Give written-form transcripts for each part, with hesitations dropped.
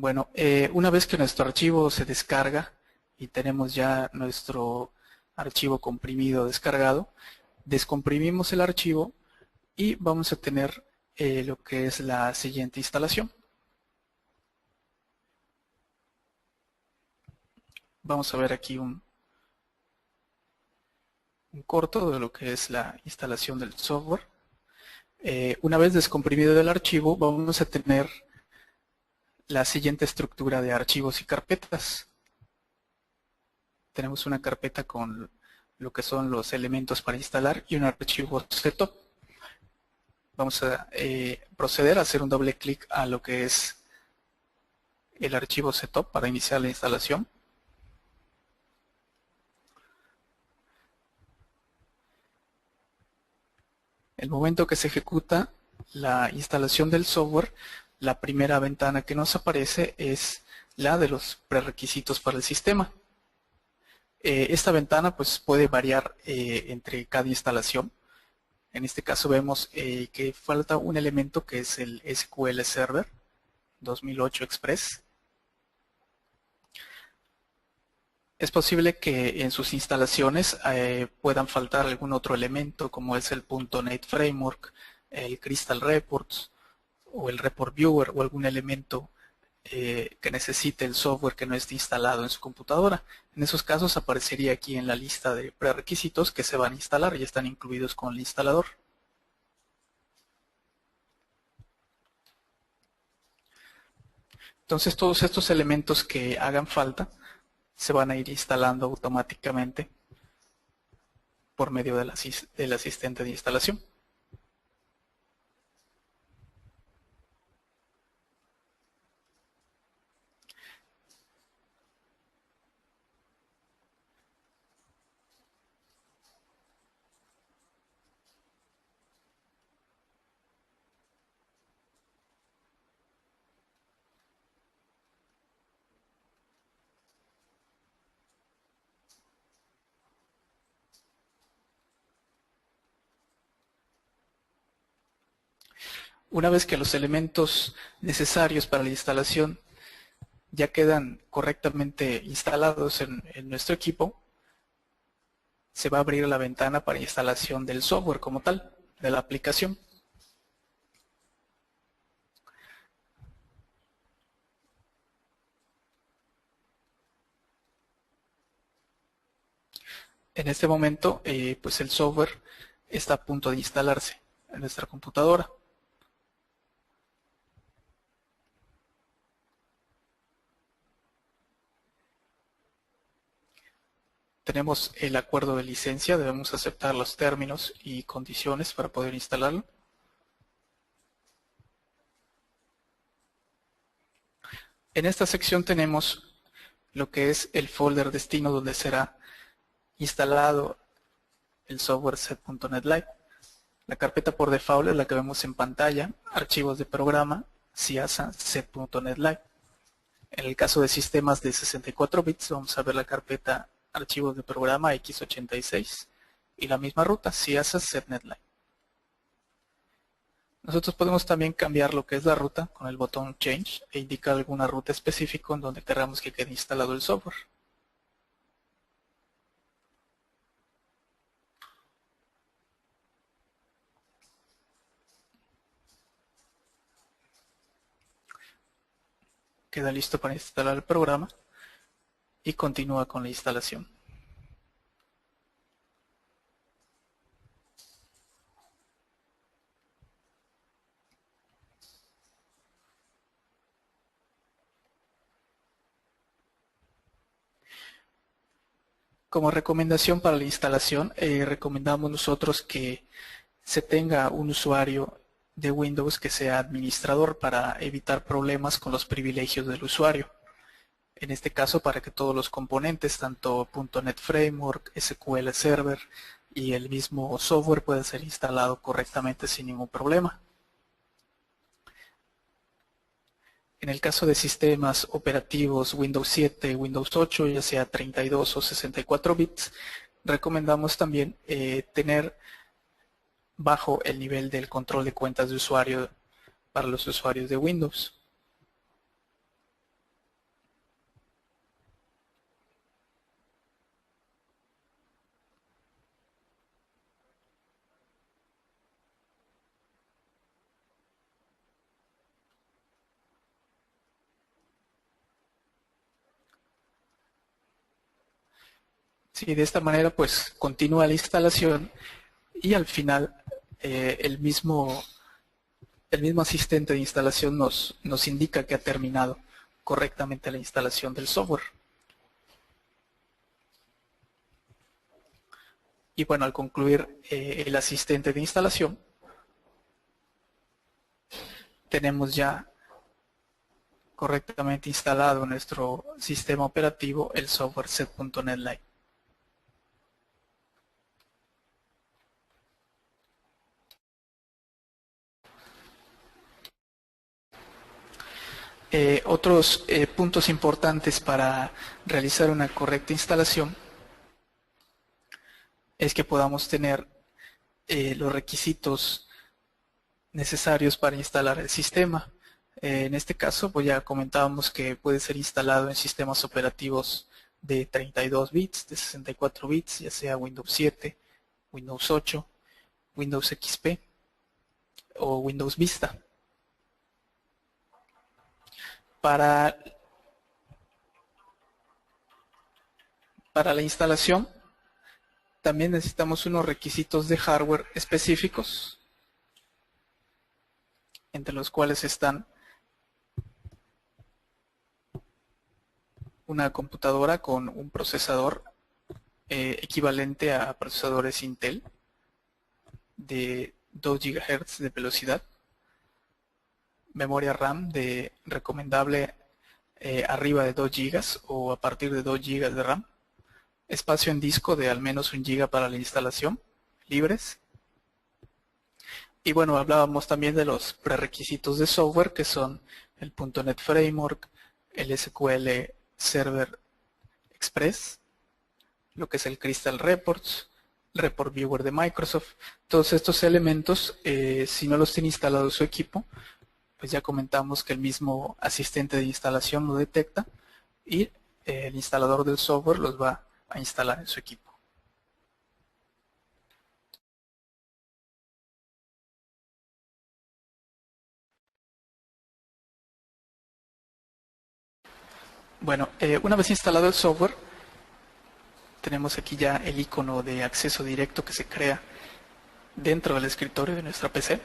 Bueno, una vez que nuestro archivo se descarga y tenemos ya nuestro archivo comprimido descargado, descomprimimos el archivo y vamos a tener lo que es la siguiente instalación. Vamos a ver aquí un corto de lo que es la instalación del software. Una vez descomprimido el archivo, vamos a tener la siguiente estructura de archivos y carpetas. Tenemos una carpeta con lo que son los elementos para instalar y un archivo setup. Vamos a proceder a hacer un doble clic a lo que es el archivo setup para iniciar la instalación. El momento que se ejecuta la instalación del software, la primera ventana que nos aparece es la de los prerequisitos para el sistema. Esta ventana pues puede variar entre cada instalación. En este caso vemos que falta un elemento que es el SQL Server 2008 Express. Es posible que en sus instalaciones puedan faltar algún otro elemento como es el .NET Framework, el Crystal Reports o el Report Viewer o algún elemento que necesite el software que no esté instalado en su computadora. En esos casos aparecería aquí en la lista de prerequisitos que se van a instalar y están incluidos con el instalador. Entonces todos estos elementos que hagan falta se van a ir instalando automáticamente por medio del asistente de instalación. Una vez que los elementos necesarios para la instalación ya quedan correctamente instalados en nuestro equipo, se va a abrir la ventana para instalación del software como tal, de la aplicación. En este momento, pues el software está a punto de instalarse en nuestra computadora. Tenemos el acuerdo de licencia, debemos aceptar los términos y condiciones para poder instalarlo. En esta sección tenemos lo que es el folder destino donde será instalado el software set.NET Live. La carpeta por default es la que vemos en pantalla, archivos de programa, CIASA, set.NET Live. En el caso de sistemas de 64 bits vamos a ver la carpeta archivos de programa x86 y la misma ruta, CIASA, set.NET Live. Nosotros podemos también cambiar lo que es la ruta con el botón Change e indicar alguna ruta específica en donde queramos que quede instalado el software. Queda listo para instalar el programa y continúa con la instalación. Como recomendación para la instalación, recomendamos nosotros que se tenga un usuario de Windows que sea administrador para evitar problemas con los privilegios del usuario. En este caso, para que todos los componentes, tanto .NET Framework, SQL Server y el mismo software puedan ser instalado correctamente sin ningún problema. En el caso de sistemas operativos Windows 7, Windows 8, ya sea 32 o 64 bits, recomendamos también tener bajo el nivel del control de cuentas de usuario para los usuarios de Windows. Sí, de esta manera pues continúa la instalación y al final el mismo asistente de instalación nos indica que ha terminado correctamente la instalación del software. Y bueno, al concluir el asistente de instalación, tenemos ya correctamente instalado en nuestro sistema operativo el software set.NET Live. Otros puntos importantes para realizar una correcta instalación es que podamos tener los requisitos necesarios para instalar el sistema. En este caso, pues ya comentábamos que puede ser instalado en sistemas operativos de 32 bits, de 64 bits, ya sea Windows 7, Windows 8, Windows XP o Windows Vista. Para la instalación, también necesitamos unos requisitos de hardware específicos, entre los cuales están una computadora con un procesador equivalente a procesadores Intel de 2 GHz de velocidad, memoria RAM de recomendable arriba de 2 GB o a partir de 2 GB de RAM, espacio en disco de al menos 1 GB para la instalación, libres. Y bueno, hablábamos también de los prerequisitos de software que son el .NET Framework, el SQL Server Express, lo que es el Crystal Reports, Report Viewer de Microsoft. Todos estos elementos, si no los tiene instalado su equipo, pues ya comentamos que el mismo asistente de instalación lo detecta y el instalador del software los va a instalar en su equipo. Bueno, una vez instalado el software, tenemos aquí ya el icono de acceso directo que se crea dentro del escritorio de nuestra PC.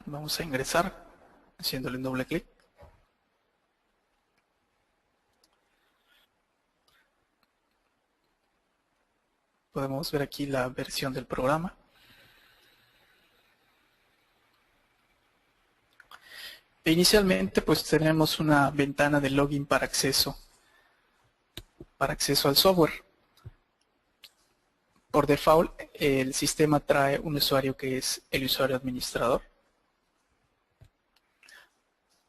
Vamos a ingresar haciéndole un doble clic. Podemos ver aquí la versión del programa. E inicialmente pues tenemos una ventana de login para acceso al software. Por default el sistema trae un usuario que es el usuario administrador.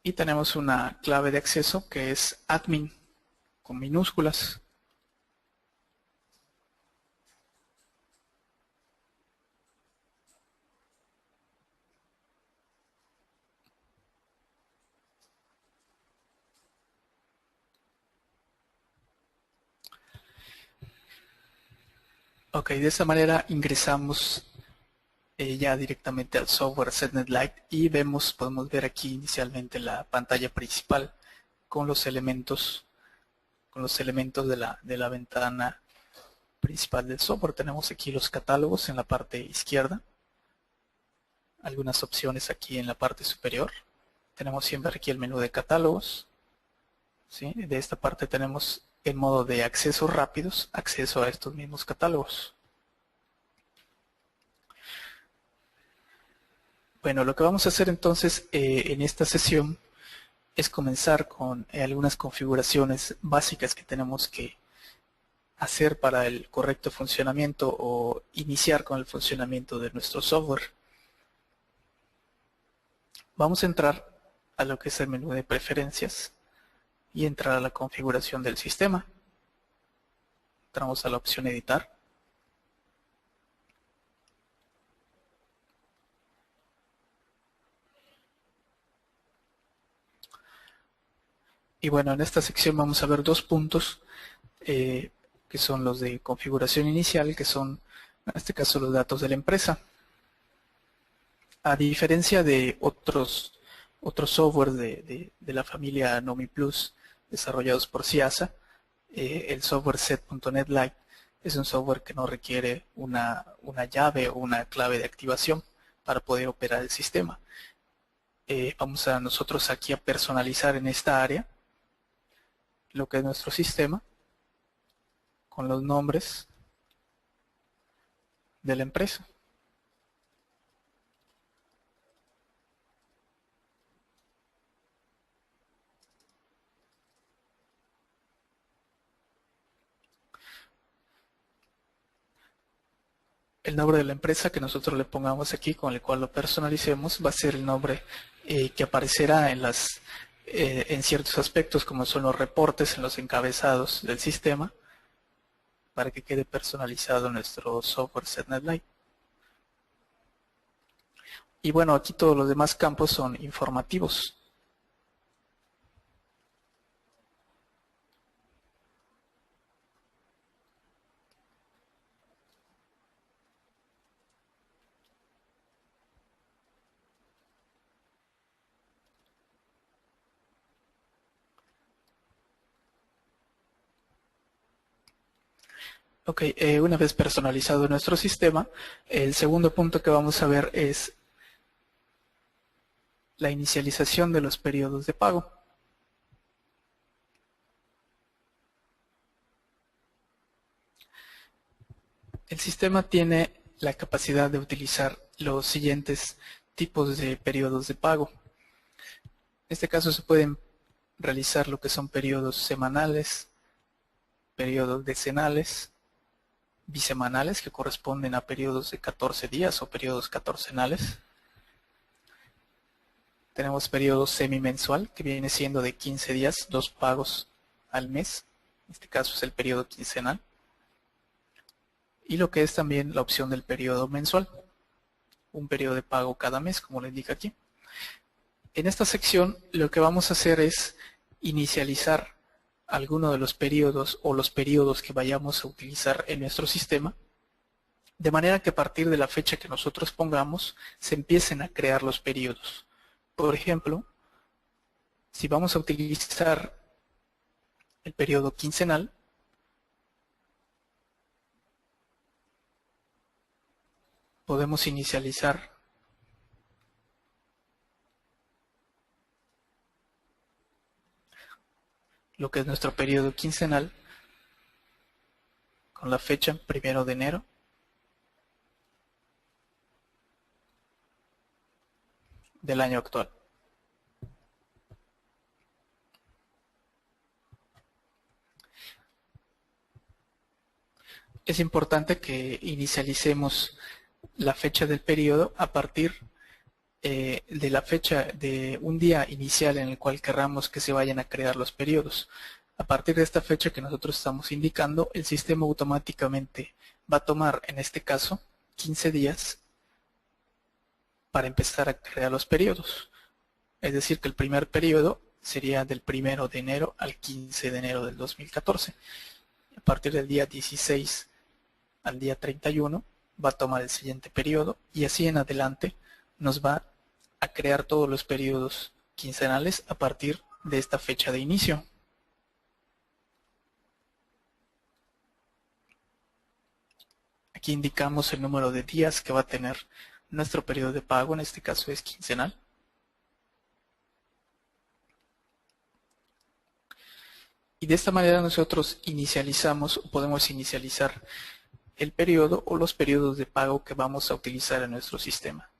Y tenemos una clave de acceso que es admin con minúsculas. Ok, de esa manera ingresamos ya directamente al software set.NET Lite y podemos ver aquí inicialmente la pantalla principal con los elementos de la ventana principal del software. Tenemos aquí los catálogos en la parte izquierda, algunas opciones aquí en la parte superior. Tenemos siempre aquí el menú de catálogos, ¿sí? De esta parte tenemos el modo de accesos rápidos, acceso a estos mismos catálogos. Bueno, lo que vamos a hacer entonces en esta sesión es comenzar con algunas configuraciones básicas que tenemos que hacer para el correcto funcionamiento o iniciar con el funcionamiento de nuestro software. Vamos a entrar a lo que es el menú de preferencias y entrar a la configuración del sistema. Entramos a la opción editar. Y bueno, en esta sección vamos a ver dos puntos que son los de configuración inicial, que son en este caso los datos de la empresa. A diferencia de otros software de la familia Nomi Plus desarrollados por CIASA, el software set.net Lite es un software que no requiere una llave o una clave de activación para poder operar el sistema. Vamos a nosotros aquí a personalizar en esta área lo que es nuestro sistema con los nombres de la empresa. El nombre de la empresa que nosotros le pongamos aquí, con el cual lo personalicemos, va a ser el nombre que aparecerá en ciertos aspectos, como son los reportes, en los encabezados del sistema, para que quede personalizado nuestro software SetNet Lite. Y bueno, aquí todos los demás campos son informativos. Ok, una vez personalizado nuestro sistema, el segundo punto que vamos a ver es la inicialización de los periodos de pago. El sistema tiene la capacidad de utilizar los siguientes tipos de periodos de pago. En este caso se pueden realizar lo que son periodos semanales, periodos decenales, bisemanales, que corresponden a periodos de 14 días o periodos catorcenales. Tenemos periodo semimensual, que viene siendo de 15 días, 2 pagos al mes. En este caso es el periodo quincenal. Y lo que es también la opción del periodo mensual, un periodo de pago cada mes, como le indica aquí. En esta sección lo que vamos a hacer es inicializar alguno de los periodos o los periodos que vayamos a utilizar en nuestro sistema, de manera que a partir de la fecha que nosotros pongamos se empiecen a crear los periodos. Por ejemplo, si vamos a utilizar el periodo quincenal, podemos inicializar lo que es nuestro periodo quincenal con la fecha 1 de enero del año actual. Es importante que inicialicemos la fecha del periodo a partir de la fecha de un día inicial en el cual querramos que se vayan a crear los periodos. A partir de esta fecha que nosotros estamos indicando, el sistema automáticamente va a tomar, en este caso, 15 días para empezar a crear los periodos. Es decir, que el primer periodo sería del 1 de enero al 15 de enero del 2014. A partir del día 16 al día 31 va a tomar el siguiente periodo y así en adelante nos va a crear todos los periodos quincenales a partir de esta fecha de inicio. Aquí indicamos el número de días que va a tener nuestro periodo de pago, en este caso es quincenal. Y de esta manera nosotros inicializamos o podemos inicializar el periodo o los periodos de pago que vamos a utilizar en nuestro sistema.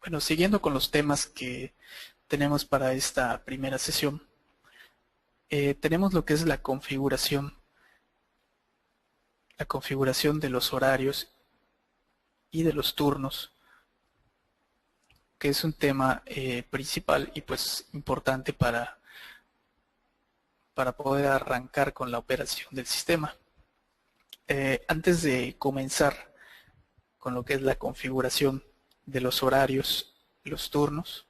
Bueno, siguiendo con los temas que tenemos para esta primera sesión, tenemos lo que es la configuración de los horarios y de los turnos, que es un tema principal y pues importante para poder arrancar con la operación del sistema. Antes de comenzar con lo que es la configuración de los horarios y los turnos,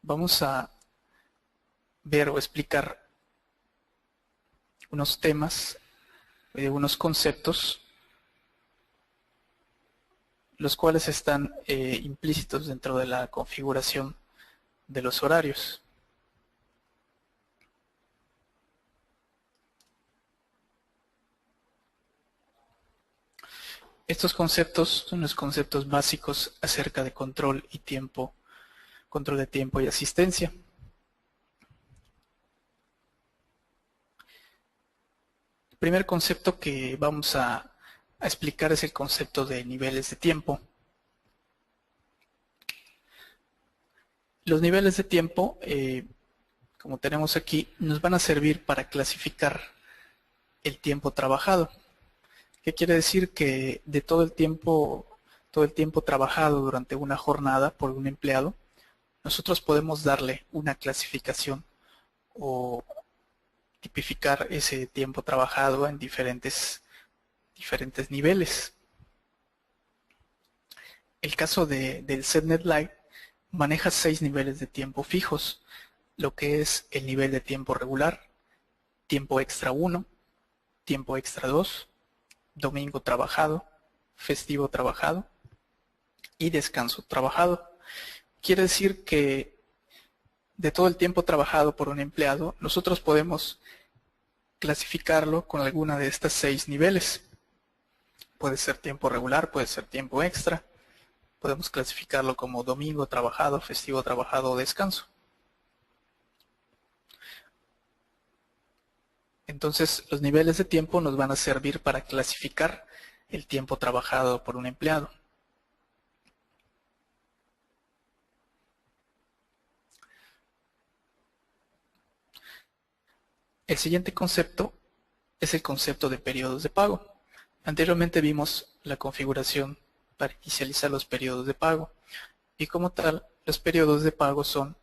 vamos a ver o explicar unos temas, unos conceptos, los cuales están implícitos dentro de la configuración de los horarios. Estos conceptos son los conceptos básicos acerca de control y tiempo, control de tiempo y asistencia. El primer concepto que vamos a explicar es el concepto de niveles de tiempo. Los niveles de tiempo, como tenemos aquí, nos van a servir para clasificar el tiempo trabajado. ¿Qué quiere decir? Que de todo el tiempo trabajado durante una jornada por un empleado, nosotros podemos darle una clasificación o tipificar ese tiempo trabajado en diferentes niveles. El caso del ZNet Lite maneja 6 niveles de tiempo fijos, lo que es el nivel de tiempo regular, tiempo extra 1, tiempo extra 2, domingo trabajado, festivo trabajado y descanso trabajado. Quiere decir que de todo el tiempo trabajado por un empleado, nosotros podemos clasificarlo con alguna de estas 6 niveles. Puede ser tiempo regular, puede ser tiempo extra. Podemos clasificarlo como domingo trabajado, festivo trabajado o descanso. Entonces, los niveles de tiempo nos van a servir para clasificar el tiempo trabajado por un empleado. El siguiente concepto es el concepto de periodos de pago. Anteriormente vimos la configuración para inicializar los periodos de pago. Y como tal, los periodos de pago son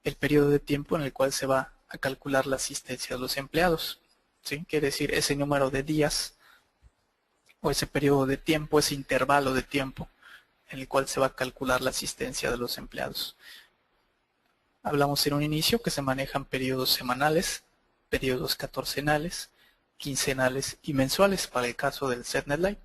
el periodo de tiempo en el cual se va a calcular la asistencia de los empleados. ¿Sí? Quiere decir ese número de días o ese periodo de tiempo, ese intervalo de tiempo en el cual se va a calcular la asistencia de los empleados. Hablamos en un inicio que se manejan periodos semanales, periodos catorcenales, quincenales y mensuales para el caso del ZNet Lite.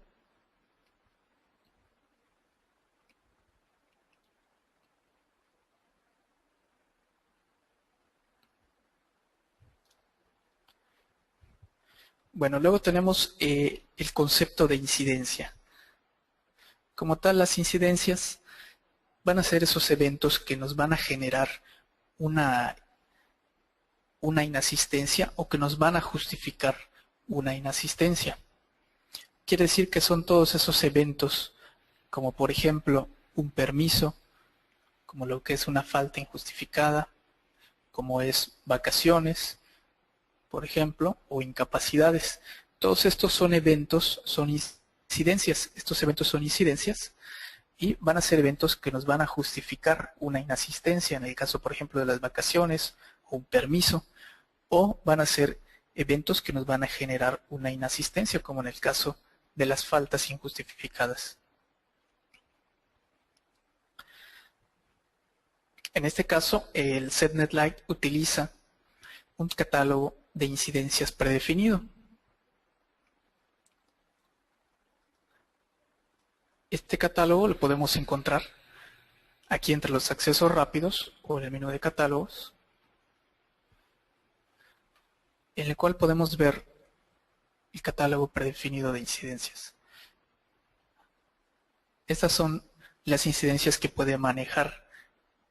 Bueno, luego tenemos el concepto de incidencia. Como tal, las incidencias van a ser esos eventos que nos van a generar una inasistencia o que nos van a justificar una inasistencia. Quiere decir que son todos esos eventos, como por ejemplo un permiso, como lo que es una falta injustificada, como es vacaciones, por ejemplo, o incapacidades. Todos estos son eventos, son incidencias. Estos eventos son incidencias y van a ser eventos que nos van a justificar una inasistencia, en el caso, por ejemplo, de las vacaciones o un permiso, o van a ser eventos que nos van a generar una inasistencia, como en el caso de las faltas injustificadas. En este caso, el ZNet Lite utiliza un catálogo de incidencias predefinido. Este catálogo lo podemos encontrar aquí entre los accesos rápidos o en el menú de catálogos, en el cual podemos ver el catálogo predefinido de incidencias. Estas son las incidencias que puede manejar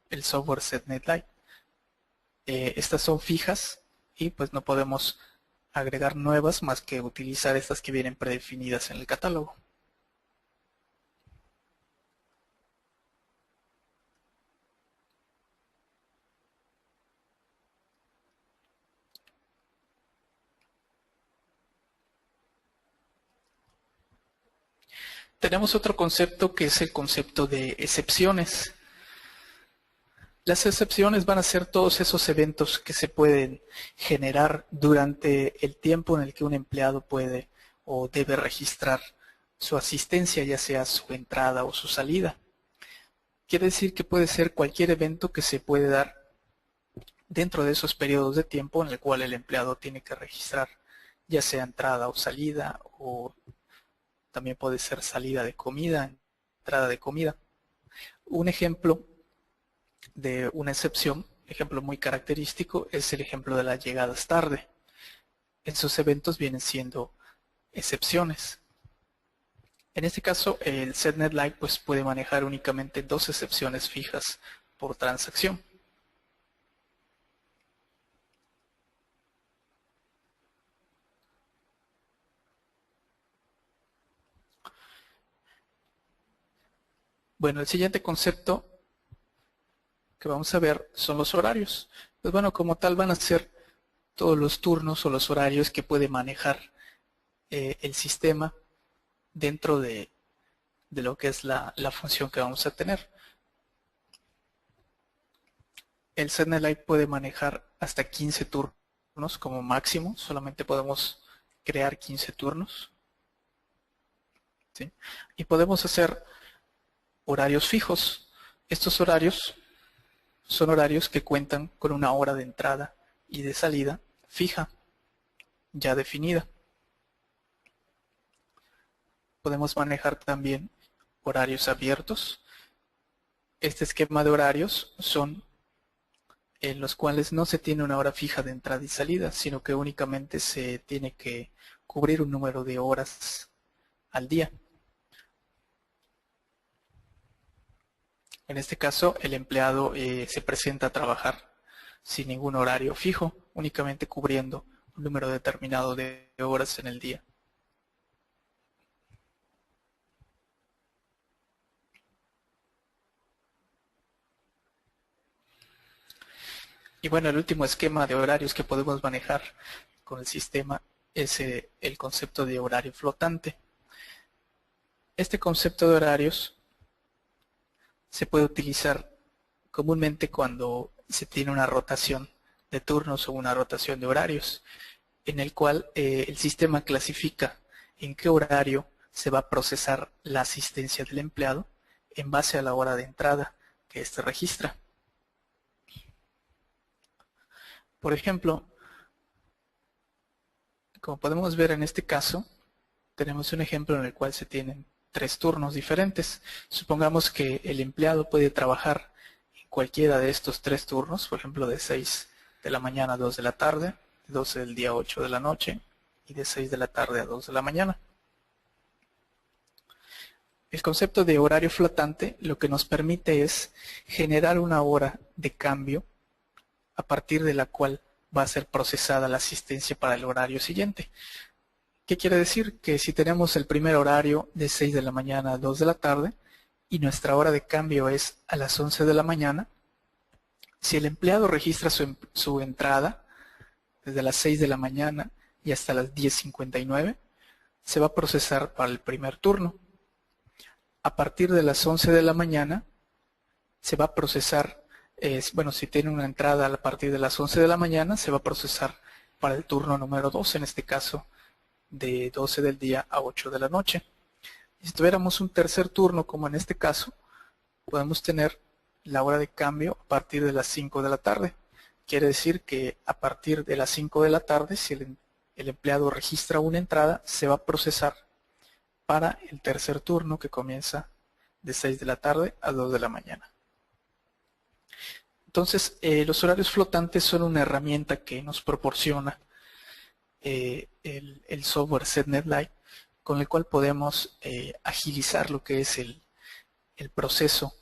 el software ZNet Lite. Estas son fijas y pues no podemos agregar nuevas más que utilizar estas que vienen predefinidas en el catálogo. Tenemos otro concepto que es el concepto de excepciones. Las excepciones van a ser todos esos eventos que se pueden generar durante el tiempo en el que un empleado puede o debe registrar su asistencia, ya sea su entrada o su salida. Quiere decir que puede ser cualquier evento que se puede dar dentro de esos periodos de tiempo en el cual el empleado tiene que registrar ya sea entrada o salida, o también puede ser salida de comida, entrada de comida. Un ejemplo de una excepción, ejemplo muy característico, es el ejemplo de las llegadas tarde. Esos eventos vienen siendo excepciones. En este caso, el setnet like pues, puede manejar únicamente dos excepciones fijas por transacción. Bueno, el siguiente concepto que vamos a ver son los horarios. Pues bueno, como tal van a ser todos los turnos o los horarios que puede manejar el sistema dentro de lo que es la función que vamos a tener. El setnet puede manejar hasta 15 turnos como máximo, solamente podemos crear 15 turnos. ¿Sí? Y podemos hacer horarios fijos. Estos horarios son horarios que cuentan con una hora de entrada y de salida fija, ya definida. Podemos manejar también horarios abiertos. Este esquema de horarios son en los cuales no se tiene una hora fija de entrada y salida, sino que únicamente se tiene que cubrir un número de horas al día. En este caso, el empleado se presenta a trabajar sin ningún horario fijo, únicamente cubriendo un número determinado de horas en el día. Y bueno, el último esquema de horarios que podemos manejar con el sistema es el concepto de horario flotante. Este concepto de horarios se puede utilizar comúnmente cuando se tiene una rotación de turnos o una rotación de horarios, en el cual el sistema clasifica en qué horario se va a procesar la asistencia del empleado en base a la hora de entrada que éste registra. Por ejemplo, como podemos ver en este caso, tenemos un ejemplo en el cual se tienen 3 turnos diferentes. Supongamos que el empleado puede trabajar en cualquiera de estos 3 turnos, por ejemplo de 6 de la mañana a 2 de la tarde, de 12 del día a 8 de la noche y de 6 de la tarde a 2 de la mañana. El concepto de horario flotante lo que nos permite es generar una hora de cambio a partir de la cual va a ser procesada la asistencia para el horario siguiente. ¿Qué quiere decir? Que si tenemos el primer horario de 6 de la mañana a 2 de la tarde y nuestra hora de cambio es a las 11 de la mañana, si el empleado registra su entrada desde las 6 de la mañana y hasta las 10:59, se va a procesar para el primer turno. A partir de las 11 de la mañana se va a procesar, bueno, si tiene una entrada a partir de las 11 de la mañana, se va a procesar para el turno número 2, en este caso de 12 del día a 8 de la noche. Y si tuviéramos un tercer turno, como en este caso, podemos tener la hora de cambio a partir de las 5 de la tarde. Quiere decir que a partir de las 5 de la tarde, si el empleado registra una entrada, se va a procesar para el tercer turno que comienza de 6 de la tarde a 2 de la mañana. Entonces, los horarios flotantes son una herramienta que nos proporciona el software setnet Lite, con el cual podemos agilizar lo que es el proceso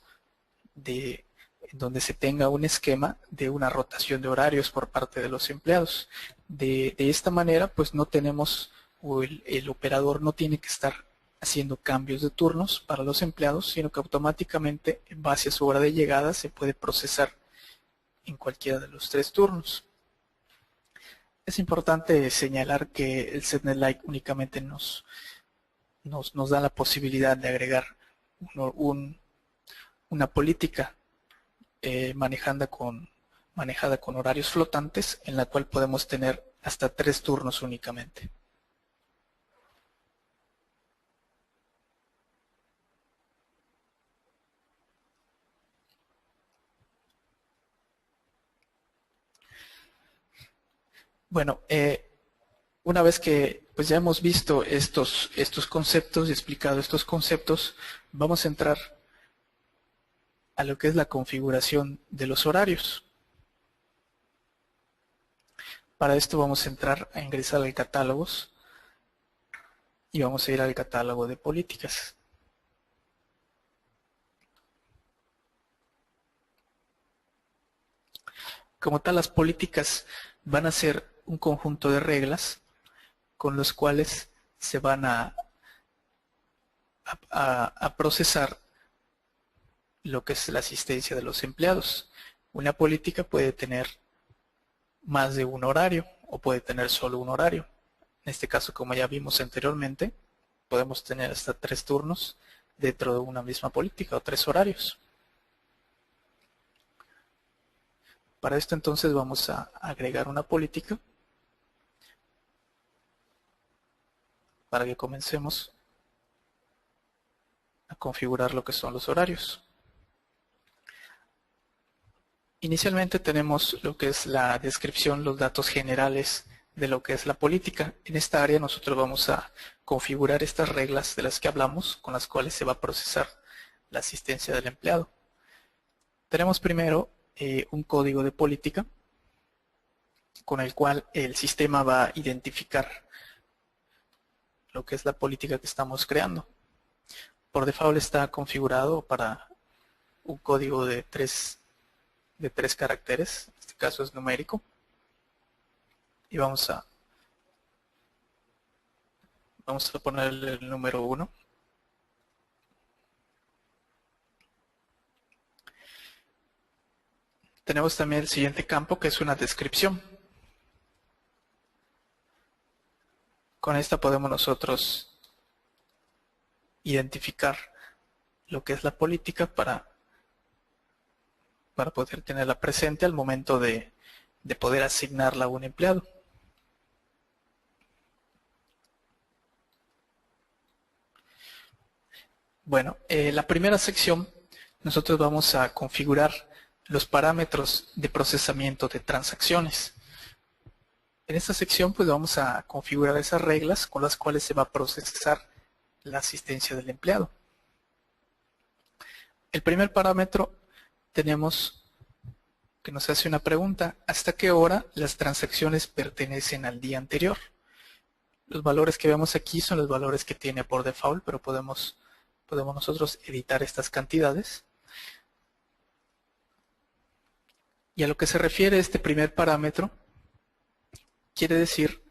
de donde se tenga un esquema de una rotación de horarios por parte de los empleados. De esta manera, pues no tenemos, o el operador no tiene que estar haciendo cambios de turnos para los empleados, sino que automáticamente, en base a su hora de llegada, se puede procesar en cualquiera de los 3 turnos. Es importante señalar que el setnet Lite únicamente nos da la posibilidad de agregar una política manejada con horarios flotantes, en la cual podemos tener hasta 3 turnos únicamente. Bueno, Una vez que pues ya hemos visto estos conceptos y explicado estos conceptos, vamos a entrar a lo que es la configuración de los horarios. Para esto vamos a entrar a ingresar al catálogos y vamos a ir al catálogo de políticas. Como tal, las políticas van a ser un conjunto de reglas con los cuales se van a procesar lo que es la asistencia de los empleados. Una política puede tener más de un horario o puede tener solo un horario. En este caso, como ya vimos anteriormente, podemos tener hasta 3 turnos dentro de una misma política o 3 horarios. Para esto entonces vamos a agregar una política para que comencemos a configurar lo que son los horarios. Inicialmente tenemos lo que es la descripción, los datos generales de lo que es la política. En esta área nosotros vamos a configurar estas reglas de las que hablamos, con las cuales se va a procesar la asistencia del empleado. Tenemos primero un código de política con el cual el sistema va a identificar lo que es la política que estamos creando. Por default está configurado para un código de tres caracteres, en este caso es numérico, y vamos a ponerle el número 1. Tenemos también el siguiente campo, que es una descripción. Con esta podemos nosotros identificar lo que es la política para poder tenerla presente al momento de poder asignarla a un empleado. Bueno, la primera sección nosotros vamos a configurar los parámetros de procesamiento de transacciones. En esta sección pues vamos a configurar esas reglas con las cuales se va a procesar la asistencia del empleado. El primer parámetro tenemos que nos hace una pregunta: ¿hasta qué hora las transacciones pertenecen al día anterior? Los valores que vemos aquí son los valores que tiene por default, pero podemos nosotros editar estas cantidades. Y a lo que se refiere este primer parámetro, quiere decir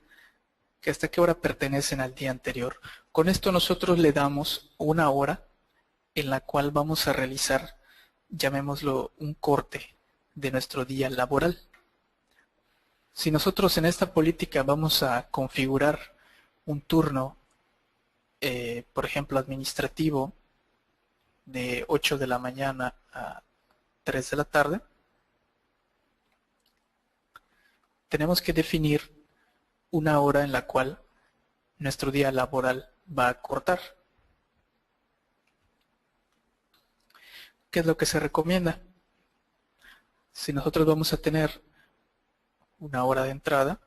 que hasta qué hora pertenecen al día anterior. Con esto nosotros le damos una hora en la cual vamos a realizar, llamémoslo, un corte de nuestro día laboral. Si nosotros en esta política vamos a configurar un turno, por ejemplo, administrativo, de 8 de la mañana a 3 de la tarde, tenemos que definir una hora en la cual nuestro día laboral va a cortar. ¿Qué es lo que se recomienda? Si nosotros vamos a tener una hora de entrada,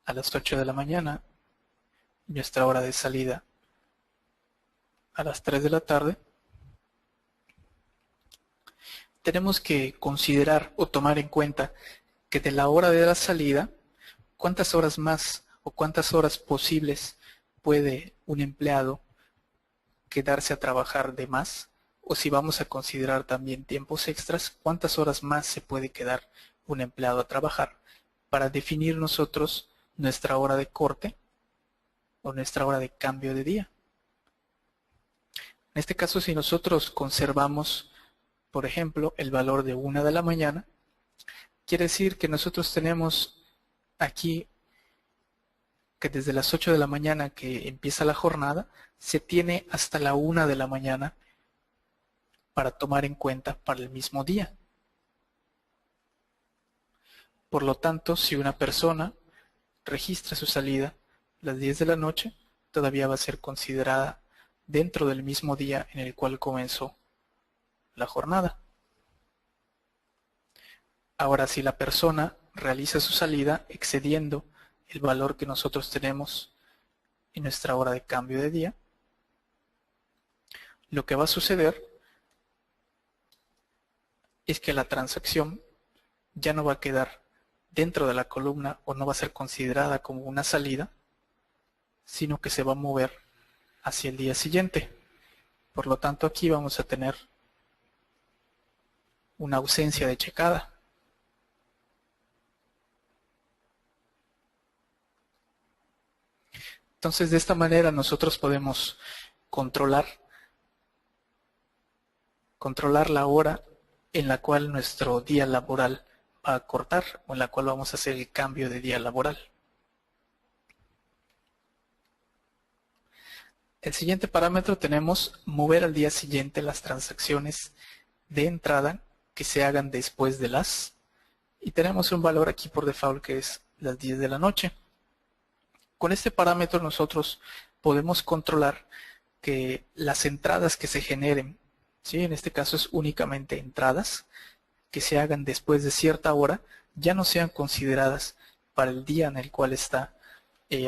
a las 8 de la mañana, y nuestra hora de salida a las 3 de la tarde, tenemos que considerar o tomar en cuenta que de la hora de la salida, cuántas horas más o cuántas horas posibles puede un empleado quedarse a trabajar de más, o si vamos a considerar también tiempos extras, cuántas horas más se puede quedar un empleado a trabajar, para definir nosotros nuestra hora de corte o nuestra hora de cambio de día. En este caso, si nosotros conservamos, por ejemplo, el valor de 1 de la mañana, quiere decir que nosotros tenemos aquí que desde las 8 de la mañana que empieza la jornada, se tiene hasta la 1 de la mañana para tomar en cuenta para el mismo día. Por lo tanto, si una persona registra su salida a las 10 de la noche, todavía va a ser considerada dentro del mismo día en el cual comenzó la jornada. Ahora, si la persona realiza su salida excediendo el valor que nosotros tenemos en nuestra hora de cambio de día, lo que va a suceder es que la transacción ya no va a quedar dentro de la columna o no va a ser considerada como una salida, sino que se va a mover hacia el día siguiente. Por lo tanto, aquí vamos a tener una ausencia de checada. Entonces, de esta manera nosotros podemos controlar la hora en la cual nuestro día laboral va a cortar o en la cual vamos a hacer el cambio de día laboral. El siguiente parámetro tenemos mover al día siguiente las transacciones de entrada que se hagan después de las, y tenemos un valor aquí por default que es las 10 de la noche. Con este parámetro nosotros podemos controlar que las entradas que se generen, ¿sí? En este caso es únicamente entradas que se hagan después de cierta hora, ya no sean consideradas para el día en el cual está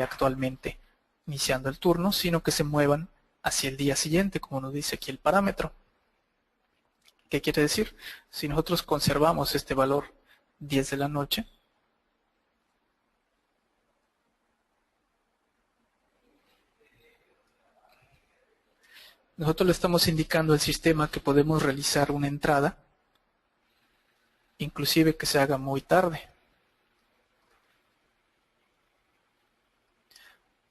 actualmente iniciando el turno, sino que se muevan hacia el día siguiente, como nos dice aquí el parámetro. ¿Qué quiere decir? Si nosotros conservamos este valor 10 de la noche, nosotros le estamos indicando al sistema que podemos realizar una entrada, inclusive que se haga muy tarde.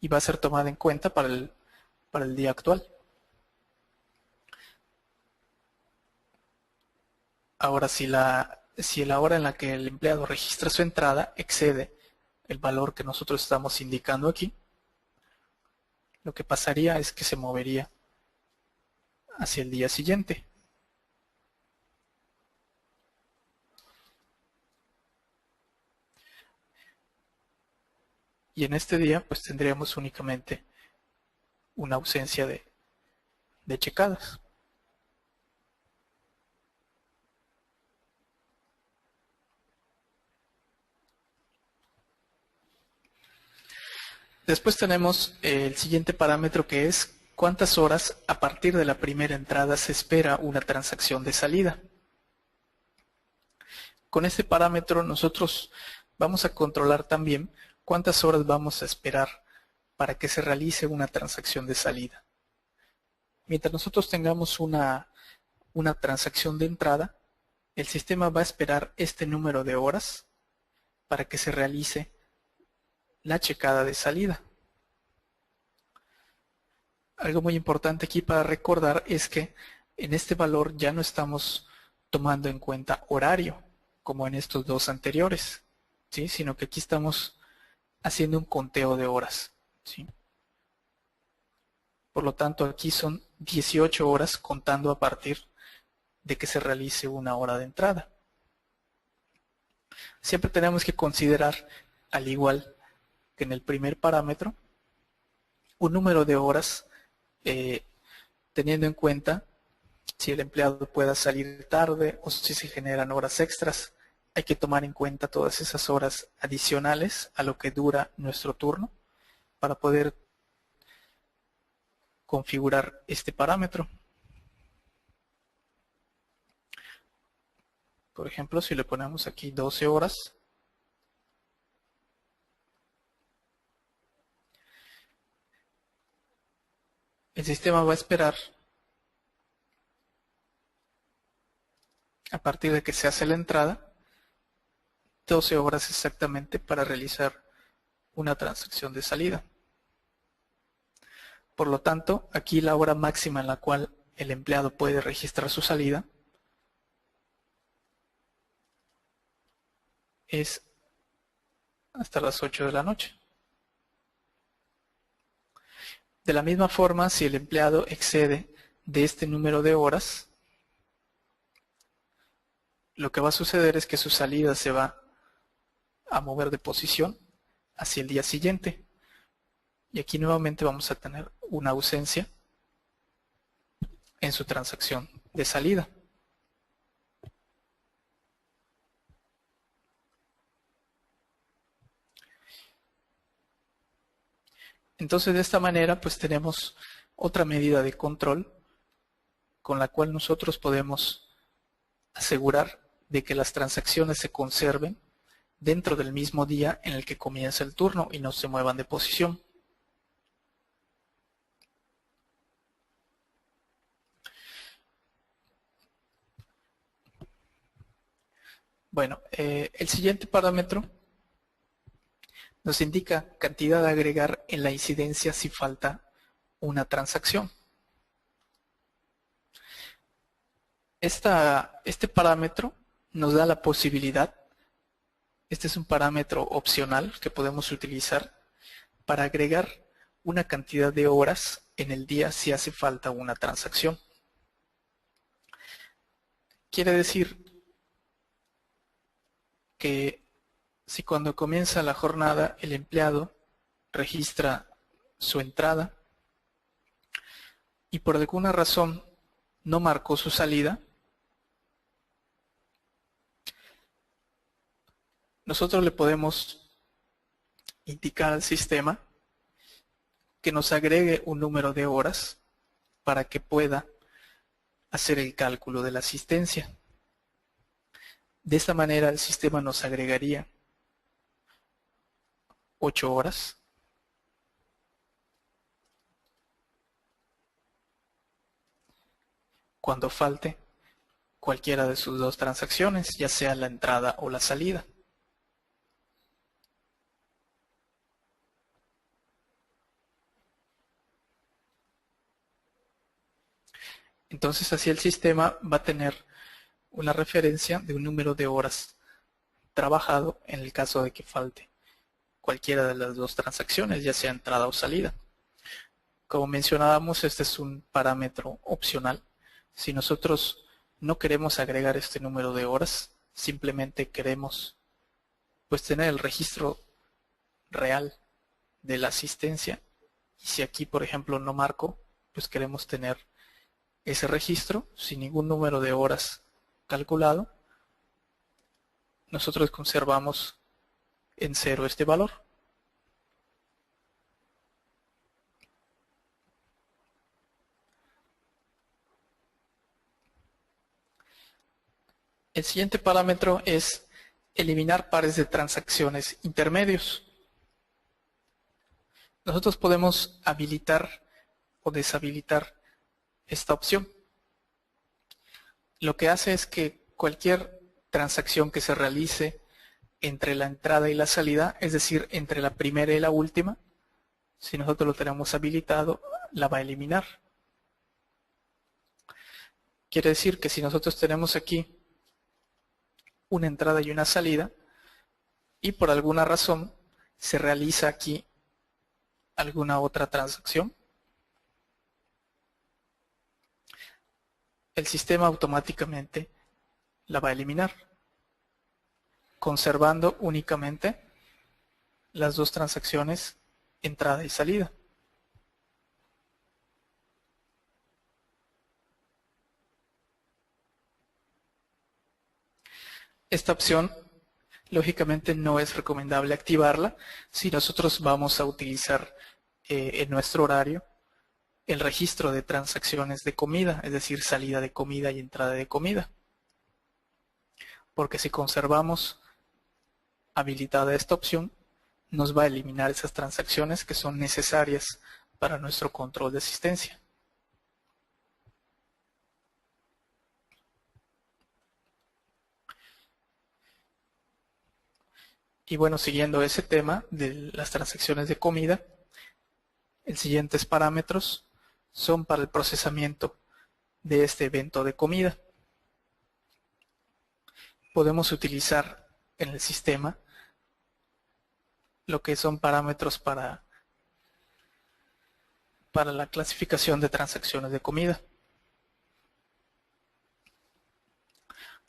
Y va a ser tomada en cuenta para el día actual. Ahora, si la hora en la que el empleado registra su entrada excede el valor que nosotros estamos indicando aquí, lo que pasaría es que se movería hacia el día siguiente. Y en este día pues tendríamos únicamente una ausencia de checadas. Después tenemos el siguiente parámetro que es cuántas horas a partir de la primera entrada se espera una transacción de salida. Con este parámetro nosotros vamos a controlar también cuántas horas vamos a esperar para que se realice una transacción de salida. Mientras nosotros tengamos una transacción de entrada, el sistema va a esperar este número de horas para que se realice la checada de salida. Algo muy importante aquí para recordar es que en este valor ya no estamos tomando en cuenta horario, como en estos dos anteriores, ¿sí? Sino que aquí estamos haciendo un conteo de horas, ¿sí? Por lo tanto, aquí son 18 horas contando a partir de que se realice una hora de entrada. Siempre tenemos que considerar, al igual que en el primer parámetro, un número de horas teniendo en cuenta si el empleado pueda salir tarde o si se generan horas extras. Hay que tomar en cuenta todas esas horas adicionales a lo que dura nuestro turno para poder configurar este parámetro. Por ejemplo, si le ponemos aquí 12 horas, el sistema va a esperar a partir de que se hace la entrada 12 horas exactamente para realizar una transacción de salida. Por lo tanto, aquí la hora máxima en la cual el empleado puede registrar su salida es hasta las 8 de la noche. De la misma forma, si el empleado excede de este número de horas, lo que va a suceder es que su salida se va a mover de posición hacia el día siguiente. Y aquí nuevamente vamos a tener una ausencia en su transacción de salida. Entonces de esta manera pues tenemos otra medida de control con la cual nosotros podemos asegurar de que las transacciones se conserven dentro del mismo día en el que comienza el turno y no se muevan de posición. Bueno, el siguiente parámetro nos indica cantidad a agregar en la incidencia si falta una transacción. Este parámetro nos da la posibilidad, este es un parámetro opcional que podemos utilizar para agregar una cantidad de horas en el día si hace falta una transacción. Quiere decir que si cuando comienza la jornada el empleado registra su entrada y por alguna razón no marcó su salida, nosotros le podemos indicar al sistema que nos agregue un número de horas para que pueda hacer el cálculo de la asistencia. De esta manera el sistema nos agregaría 8 horas cuando falte cualquiera de sus dos transacciones, ya sea la entrada o la salida. Entonces así el sistema va a tener una referencia de un número de horas trabajado en el caso de que falte cualquiera de las dos transacciones, ya sea entrada o salida. Como mencionábamos, este es un parámetro opcional. Si nosotros no queremos agregar este número de horas, simplemente queremos pues tener el registro real de la asistencia. Y si aquí, por ejemplo, no marco, pues queremos tener ese registro sin ningún número de horas calculado, nosotros conservamos en 0 este valor. El siguiente parámetro es eliminar pares de transacciones intermedios. Nosotros podemos habilitar o deshabilitar esta opción. Lo que hace es que cualquier transacción que se realice entre la entrada y la salida, es decir, entre la primera y la última, si nosotros lo tenemos habilitado, la va a eliminar. Quiere decir que si nosotros tenemos aquí una entrada y una salida, y por alguna razón se realiza aquí alguna otra transacción, el sistema automáticamente la va a eliminar, conservando únicamente las dos transacciones entrada y salida. Esta opción lógicamente no es recomendable activarla si nosotros vamos a utilizar en nuestro horario el registro de transacciones de comida, es decir, salida de comida y entrada de comida. Porque si conservamos habilitada esta opción, nos va a eliminar esas transacciones que son necesarias para nuestro control de asistencia. Y bueno, siguiendo ese tema de las transacciones de comida, los siguientes parámetros son para el procesamiento de este evento de comida. Podemos utilizar en el sistema lo que son parámetros para la clasificación de transacciones de comida.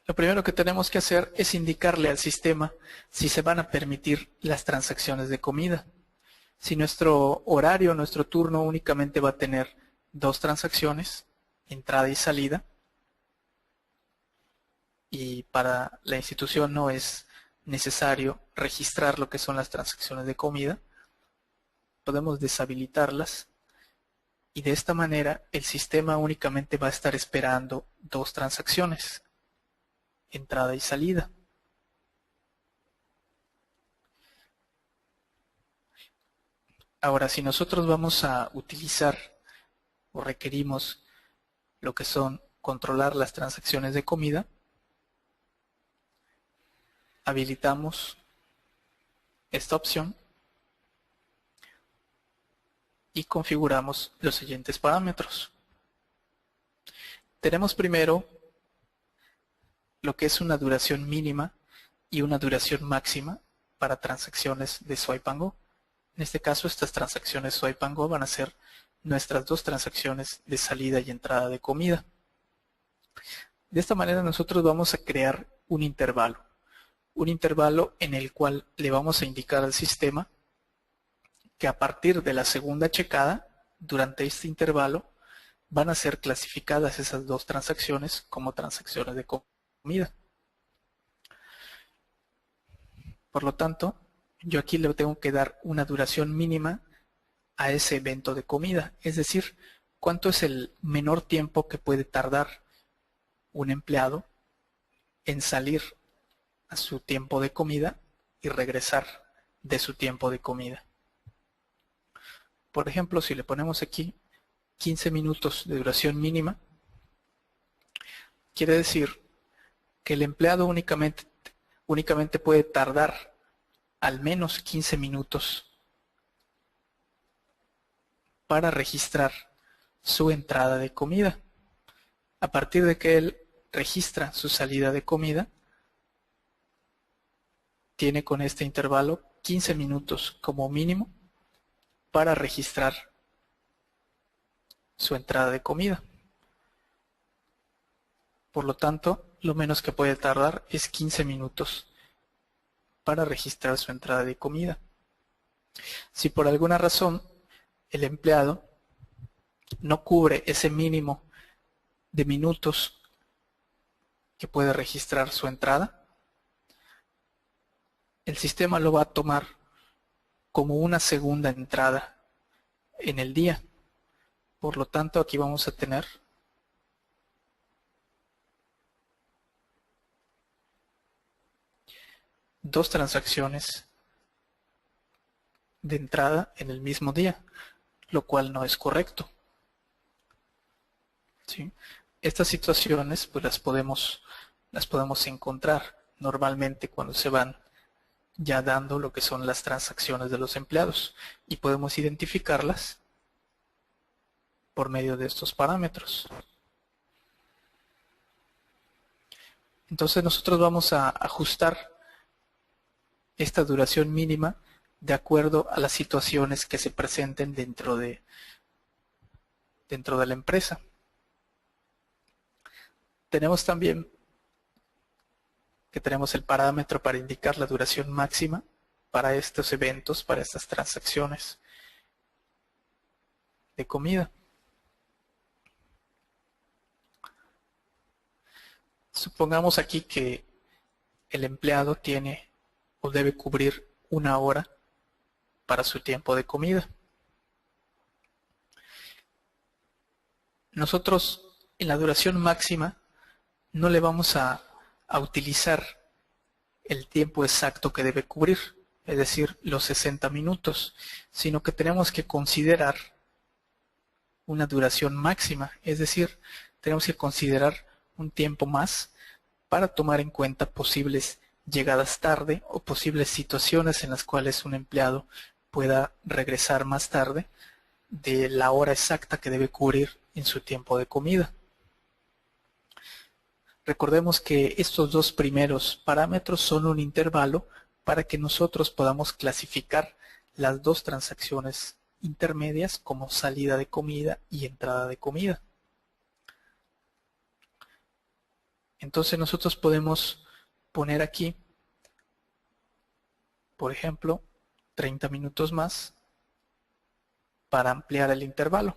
Lo primero que tenemos que hacer es indicarle al sistema si se van a permitir las transacciones de comida. Si nuestro horario, nuestro turno únicamente va a tener dos transacciones, entrada y salida, y para la institución no es necesario registrar lo que son las transacciones de comida, podemos deshabilitarlas y de esta manera el sistema únicamente va a estar esperando dos transacciones, entrada y salida. Ahora, si nosotros vamos a utilizar o requerimos lo que son controlar las transacciones de comida, habilitamos esta opción y configuramos los siguientes parámetros. Tenemos primero lo que es una duración mínima y una duración máxima para transacciones de Swipe and Go. En este caso, estas transacciones Swipe and Go van a ser nuestras dos transacciones de salida y entrada de comida. De esta manera nosotros vamos a crear un intervalo en el cual le vamos a indicar al sistema que a partir de la segunda checada, durante este intervalo, van a ser clasificadas esas dos transacciones como transacciones de comida. Por lo tanto, yo aquí le tengo que dar una duración mínima a ese evento de comida, es decir, cuánto es el menor tiempo que puede tardar un empleado en salir a su tiempo de comida y regresar de su tiempo de comida. Por ejemplo, si le ponemos aquí 15 minutos de duración mínima, quiere decir que el empleado únicamente puede tardar al menos 15 minutos para registrar su entrada de comida. A partir de que él registra su salida de comida, tiene con este intervalo 15 minutos como mínimo para registrar su entrada de comida. Por lo tanto, lo menos que puede tardar es 15 minutos para registrar su entrada de comida. Si por alguna razón el empleado no cubre ese mínimo de minutos que puede registrar su entrada, el sistema lo va a tomar como una segunda entrada en el día. Por lo tanto, aquí vamos a tener dos transacciones de entrada en el mismo día, lo cual no es correcto. ¿Sí? Estas situaciones pues las podemos encontrar normalmente cuando se van ya dando lo que son las transacciones de los empleados y podemos identificarlas por medio de estos parámetros. Entonces nosotros vamos a ajustar esta duración mínima de acuerdo a las situaciones que se presenten dentro de la empresa. Tenemos también que tenemos el parámetro para indicar la duración máxima para estos eventos, para estas transacciones de comida. Supongamos aquí que el empleado tiene o debe cubrir 1 hora para su tiempo de comida. Nosotros en la duración máxima no le vamos a utilizar el tiempo exacto que debe cubrir, es decir, los 60 minutos, sino que tenemos que considerar una duración máxima, es decir, tenemos que considerar un tiempo más para tomar en cuenta posibles llegadas tarde o posibles situaciones en las cuales un empleado pueda regresar más tarde de la hora exacta que debe cubrir en su tiempo de comida. Recordemos que estos dos primeros parámetros son un intervalo para que nosotros podamos clasificar las dos transacciones intermedias como salida de comida y entrada de comida. Entonces nosotros podemos poner aquí, por ejemplo, 30 minutos más para ampliar el intervalo.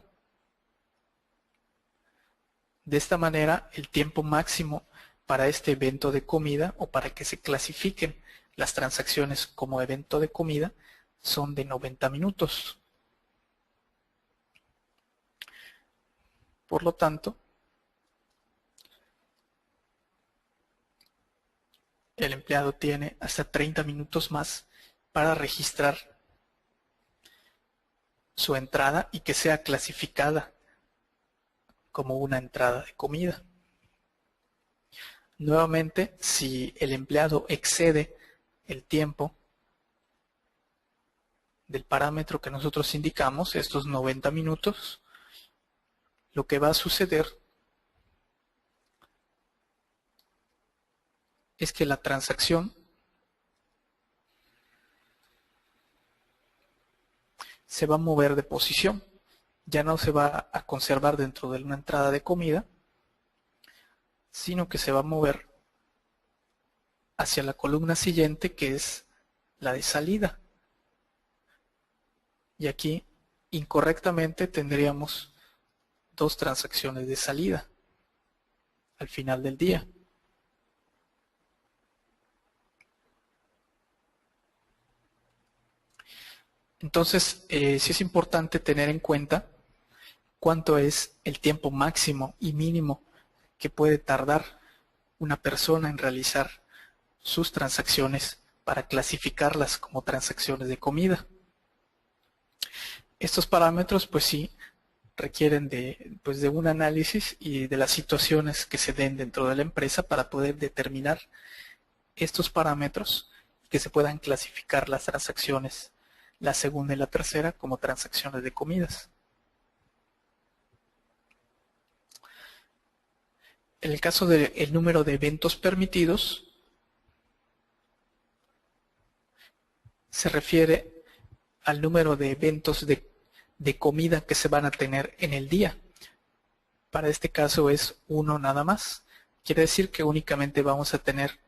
De esta manera, el tiempo máximo para este evento de comida o para que se clasifiquen las transacciones como evento de comida son de 90 minutos. Por lo tanto, el empleado tiene hasta 30 minutos más para registrar su entrada y que sea clasificada como una entrada de comida. Nuevamente, si el empleado excede el tiempo del parámetro que nosotros indicamos, estos 90 minutos, lo que va a suceder es que la transacción se va a mover de posición. Ya no se va a conservar dentro de una entrada de comida, sino que se va a mover hacia la columna siguiente, que es la de salida. Y aquí, incorrectamente, tendríamos dos transacciones de salida al final del día. Entonces, sí es importante tener en cuenta cuánto es el tiempo máximo y mínimo que puede tardar una persona en realizar sus transacciones para clasificarlas como transacciones de comida. Estos parámetros, pues sí, requieren de un análisis y de las situaciones que se den dentro de la empresa para poder determinar estos parámetros y que se puedan clasificar las transacciones, la segunda y la tercera, como transacciones de comidas. En el caso del número de eventos permitidos, se refiere al número de eventos de comida que se van a tener en el día. Para este caso es uno nada más. Quiere decir que únicamente vamos a tener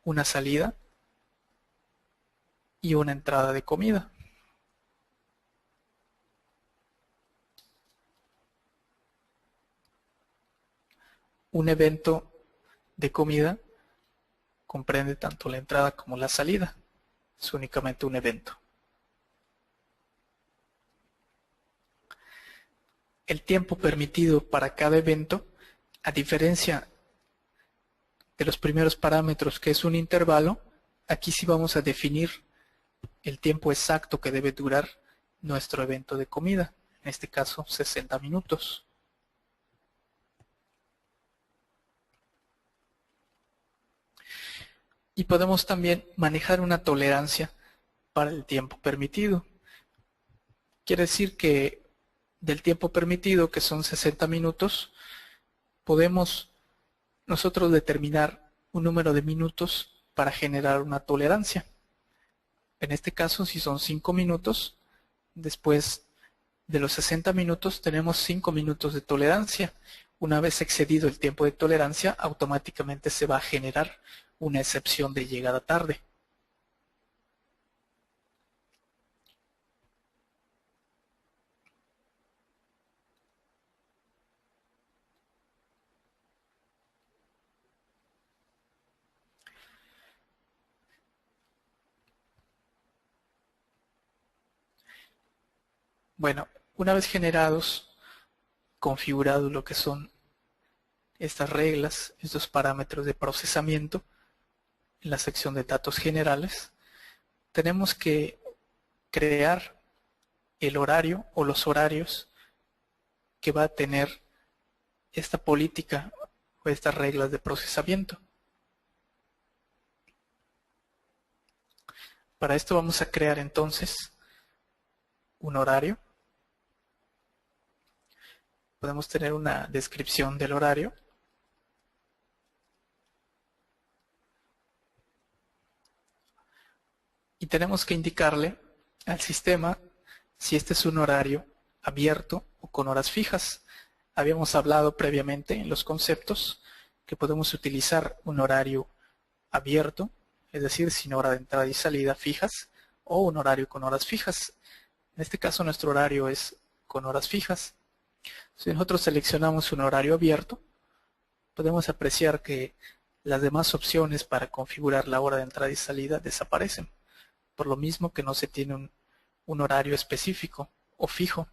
una salida y una entrada de comida. Un evento de comida comprende tanto la entrada como la salida. Es únicamente un evento. El tiempo permitido para cada evento, a diferencia de los primeros parámetros, que es un intervalo, aquí sí vamos a definir el tiempo exacto que debe durar nuestro evento de comida. En este caso, 60 minutos. Y podemos también manejar una tolerancia para el tiempo permitido. Quiere decir que del tiempo permitido, que son 60 minutos, podemos nosotros determinar un número de minutos para generar una tolerancia. En este caso, si son 5 minutos, después de los 60 minutos tenemos 5 minutos de tolerancia. Una vez excedido el tiempo de tolerancia, automáticamente se va a generar una excepción de llegada tarde. Bueno, una vez configurado lo que son estas reglas, estos parámetros de procesamiento, en la sección de datos generales, tenemos que crear el horario o los horarios que va a tener esta política o estas reglas de procesamiento. Para esto vamos a crear entonces un horario. Podemos tener una descripción del horario. Y tenemos que indicarle al sistema si este es un horario abierto o con horas fijas. Habíamos hablado previamente en los conceptos que podemos utilizar un horario abierto, es decir, sin hora de entrada y salida fijas, o un horario con horas fijas. En este caso nuestro horario es con horas fijas. Si nosotros seleccionamos un horario abierto, podemos apreciar que las demás opciones para configurar la hora de entrada y salida desaparecen, por lo mismo que no se tiene un horario específico o fijo.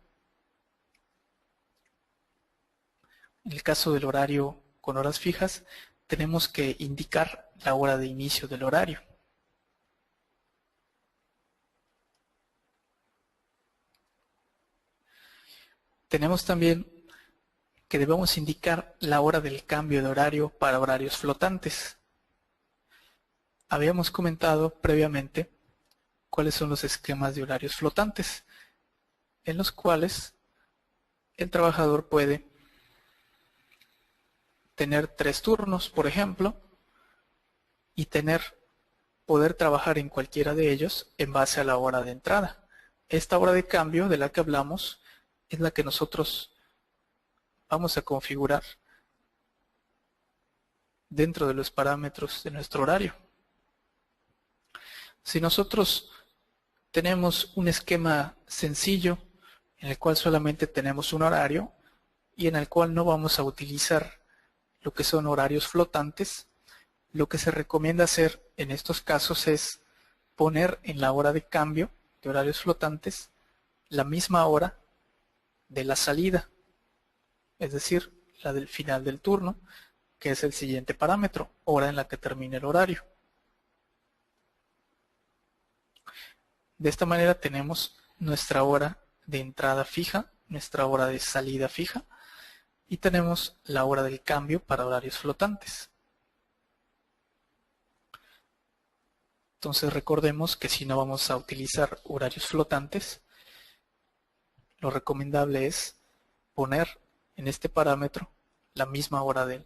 En el caso del horario con horas fijas, tenemos que indicar la hora de inicio del horario. Tenemos también que debemos indicar la hora del cambio de horario para horarios flotantes. Habíamos comentado previamente cuáles son los esquemas de horarios flotantes, en los cuales el trabajador puede tener 3 turnos, por ejemplo, y poder trabajar en cualquiera de ellos en base a la hora de entrada. Esta hora de cambio de la que hablamos es la que nosotros vamos a configurar dentro de los parámetros de nuestro horario. Si nosotros tenemos un esquema sencillo en el cual solamente tenemos un horario y en el cual no vamos a utilizar lo que son horarios flotantes, lo que se recomienda hacer en estos casos es poner en la hora de cambio de horarios flotantes la misma hora de la salida, es decir, la del final del turno, que es el siguiente parámetro, hora en la que termine el horario. De esta manera tenemos nuestra hora de entrada fija, nuestra hora de salida fija y tenemos la hora del cambio para horarios flotantes. Entonces recordemos que si no vamos a utilizar horarios flotantes, lo recomendable es poner en este parámetro la misma hora de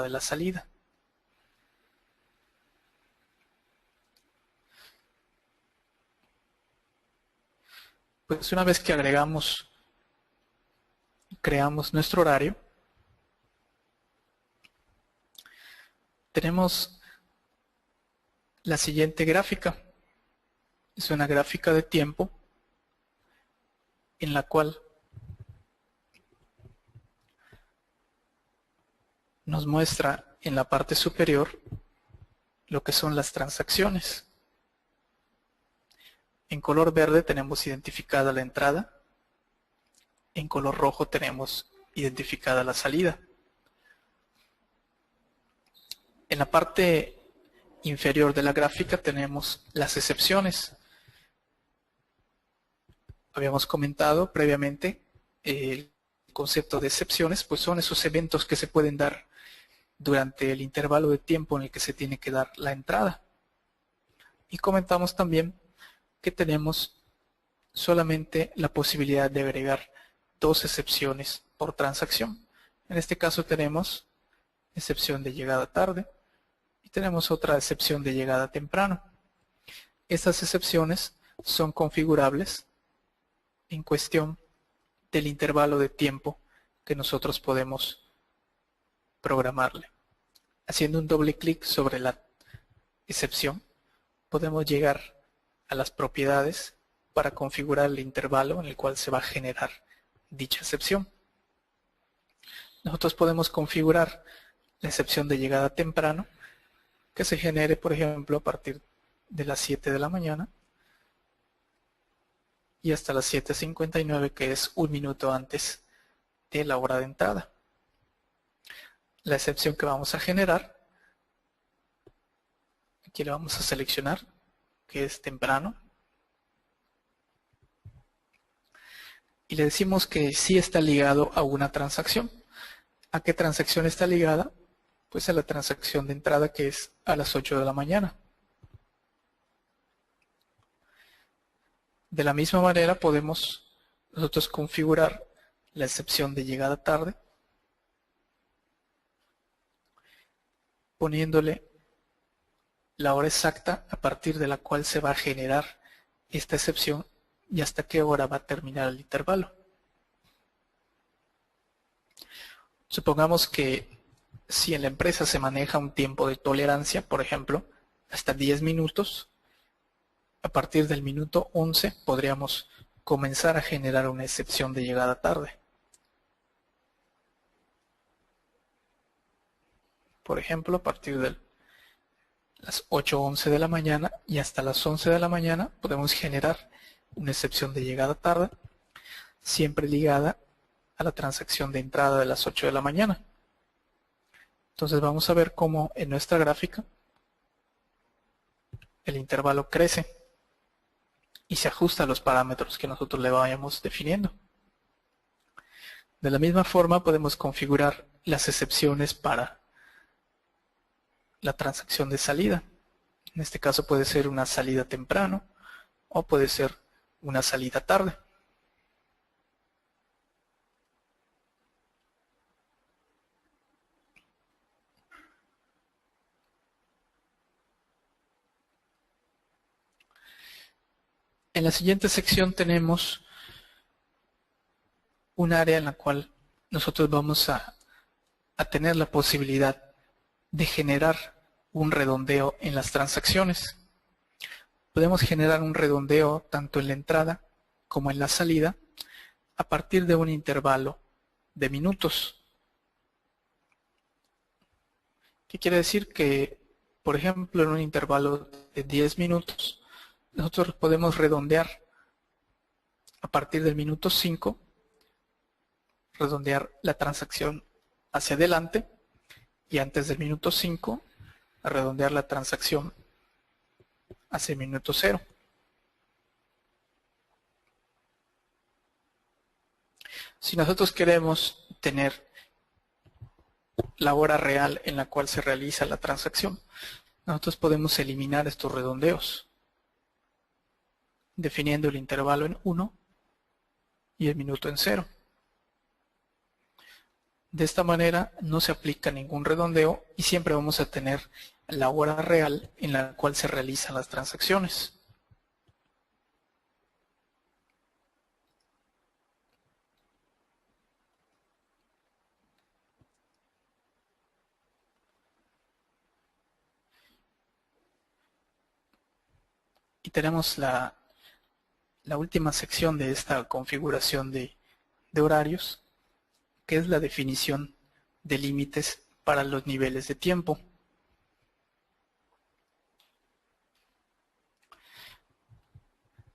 la salida. Pues una vez que creamos nuestro horario, tenemos la siguiente gráfica. Es una gráfica de tiempo en la cual nos muestra en la parte superior lo que son las transacciones. En color verde tenemos identificada la entrada, en color rojo tenemos identificada la salida. En la parte inferior de la gráfica tenemos las excepciones. Habíamos comentado previamente el concepto de excepciones, pues son esos eventos que se pueden dar durante el intervalo de tiempo en el que se tiene que dar la entrada. Y comentamos también que tenemos solamente la posibilidad de agregar 2 excepciones por transacción. En este caso tenemos excepción de llegada tarde y tenemos otra excepción de llegada temprano. Estas excepciones son configurables en cuestión del intervalo de tiempo que nosotros podemos programarle. Haciendo un doble clic sobre la excepción, podemos llegar a las propiedades para configurar el intervalo en el cual se va a generar dicha excepción. Nosotros podemos configurar la excepción de llegada temprano que se genere, por ejemplo, a partir de las 7 de la mañana y hasta las 7:59, que es 1 minuto antes de la hora de entrada. La excepción que vamos a generar, aquí la vamos a seleccionar, que es temprano, y le decimos que sí está ligado a una transacción. ¿A qué transacción está ligada? Pues a la transacción de entrada, que es a las 8 de la mañana. De la misma manera podemos nosotros configurar la excepción de llegada tarde poniéndole la hora exacta a partir de la cual se va a generar esta excepción y hasta qué hora va a terminar el intervalo. Supongamos que si en la empresa se maneja un tiempo de tolerancia, por ejemplo, hasta 10 minutos, a partir del minuto 11 podríamos comenzar a generar una excepción de llegada tarde. Por ejemplo, a partir de las 8:11 de la mañana y hasta las 11 de la mañana podemos generar una excepción de llegada tarde, siempre ligada a la transacción de entrada de las 8 de la mañana. Entonces vamos a ver cómo en nuestra gráfica el intervalo crece y se ajusta a los parámetros que nosotros le vayamos definiendo. De la misma forma podemos configurar las excepciones para la transacción de salida. En este caso puede ser una salida temprano o puede ser una salida tarde. En la siguiente sección tenemos un área en la cual nosotros vamos a tener la posibilidad de generar un redondeo en las transacciones. Podemos generar un redondeo tanto en la entrada como en la salida a partir de un intervalo de minutos. ¿Qué quiere decir? Que, por ejemplo, en un intervalo de 10 minutos, nosotros podemos redondear a partir del minuto 5, redondear la transacción hacia adelante, y antes del minuto 5, redondear la transacción hacia el minuto 0. Si nosotros queremos tener la hora real en la cual se realiza la transacción, nosotros podemos eliminar estos redondeos, definiendo el intervalo en 1 y el minuto en 0. De esta manera no se aplica ningún redondeo y siempre vamos a tener la hora real en la cual se realizan las transacciones. Y tenemos la última sección de esta configuración de horarios, que es la definición de límites para los niveles de tiempo.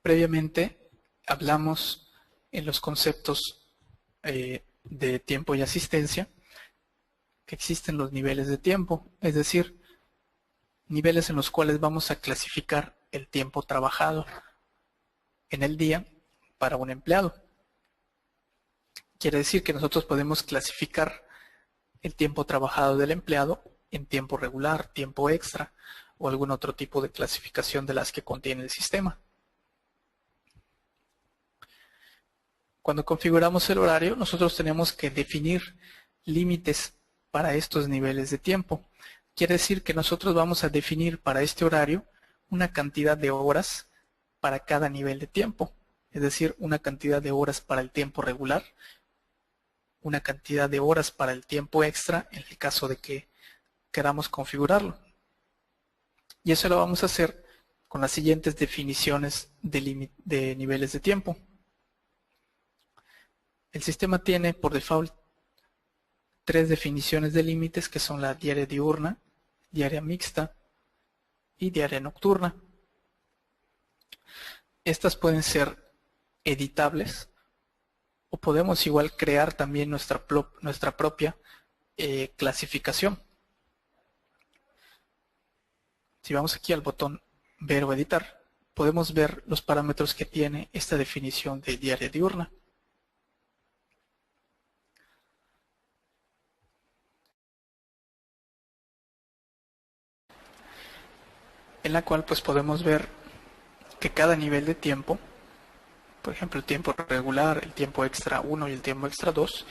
Previamente hablamos en los conceptos de tiempo y asistencia que existen los niveles de tiempo, es decir, niveles en los cuales vamos a clasificar el tiempo trabajado en el día para un empleado. Quiere decir que nosotros podemos clasificar el tiempo trabajado del empleado en tiempo regular, tiempo extra o algún otro tipo de clasificación de las que contiene el sistema. Cuando configuramos el horario, nosotros tenemos que definir límites para estos niveles de tiempo. Quiere decir que nosotros vamos a definir para este horario una cantidad de horas para cada nivel de tiempo. Es decir, una cantidad de horas para el tiempo regular, una cantidad de horas para el tiempo extra en el caso de que queramos configurarlo. Y eso lo vamos a hacer con las siguientes definiciones de niveles de tiempo. El sistema tiene por default 3 definiciones de límites, que son la diaria diurna, diaria mixta y diaria nocturna. Estas pueden ser editables o podemos igual crear también nuestra propia clasificación. Si vamos aquí al botón ver o editar, podemos ver los parámetros que tiene esta definición de diaria diurna. En la cual pues podemos ver que cada nivel de tiempo, por ejemplo el tiempo regular, el tiempo extra 1 y el tiempo extra 2,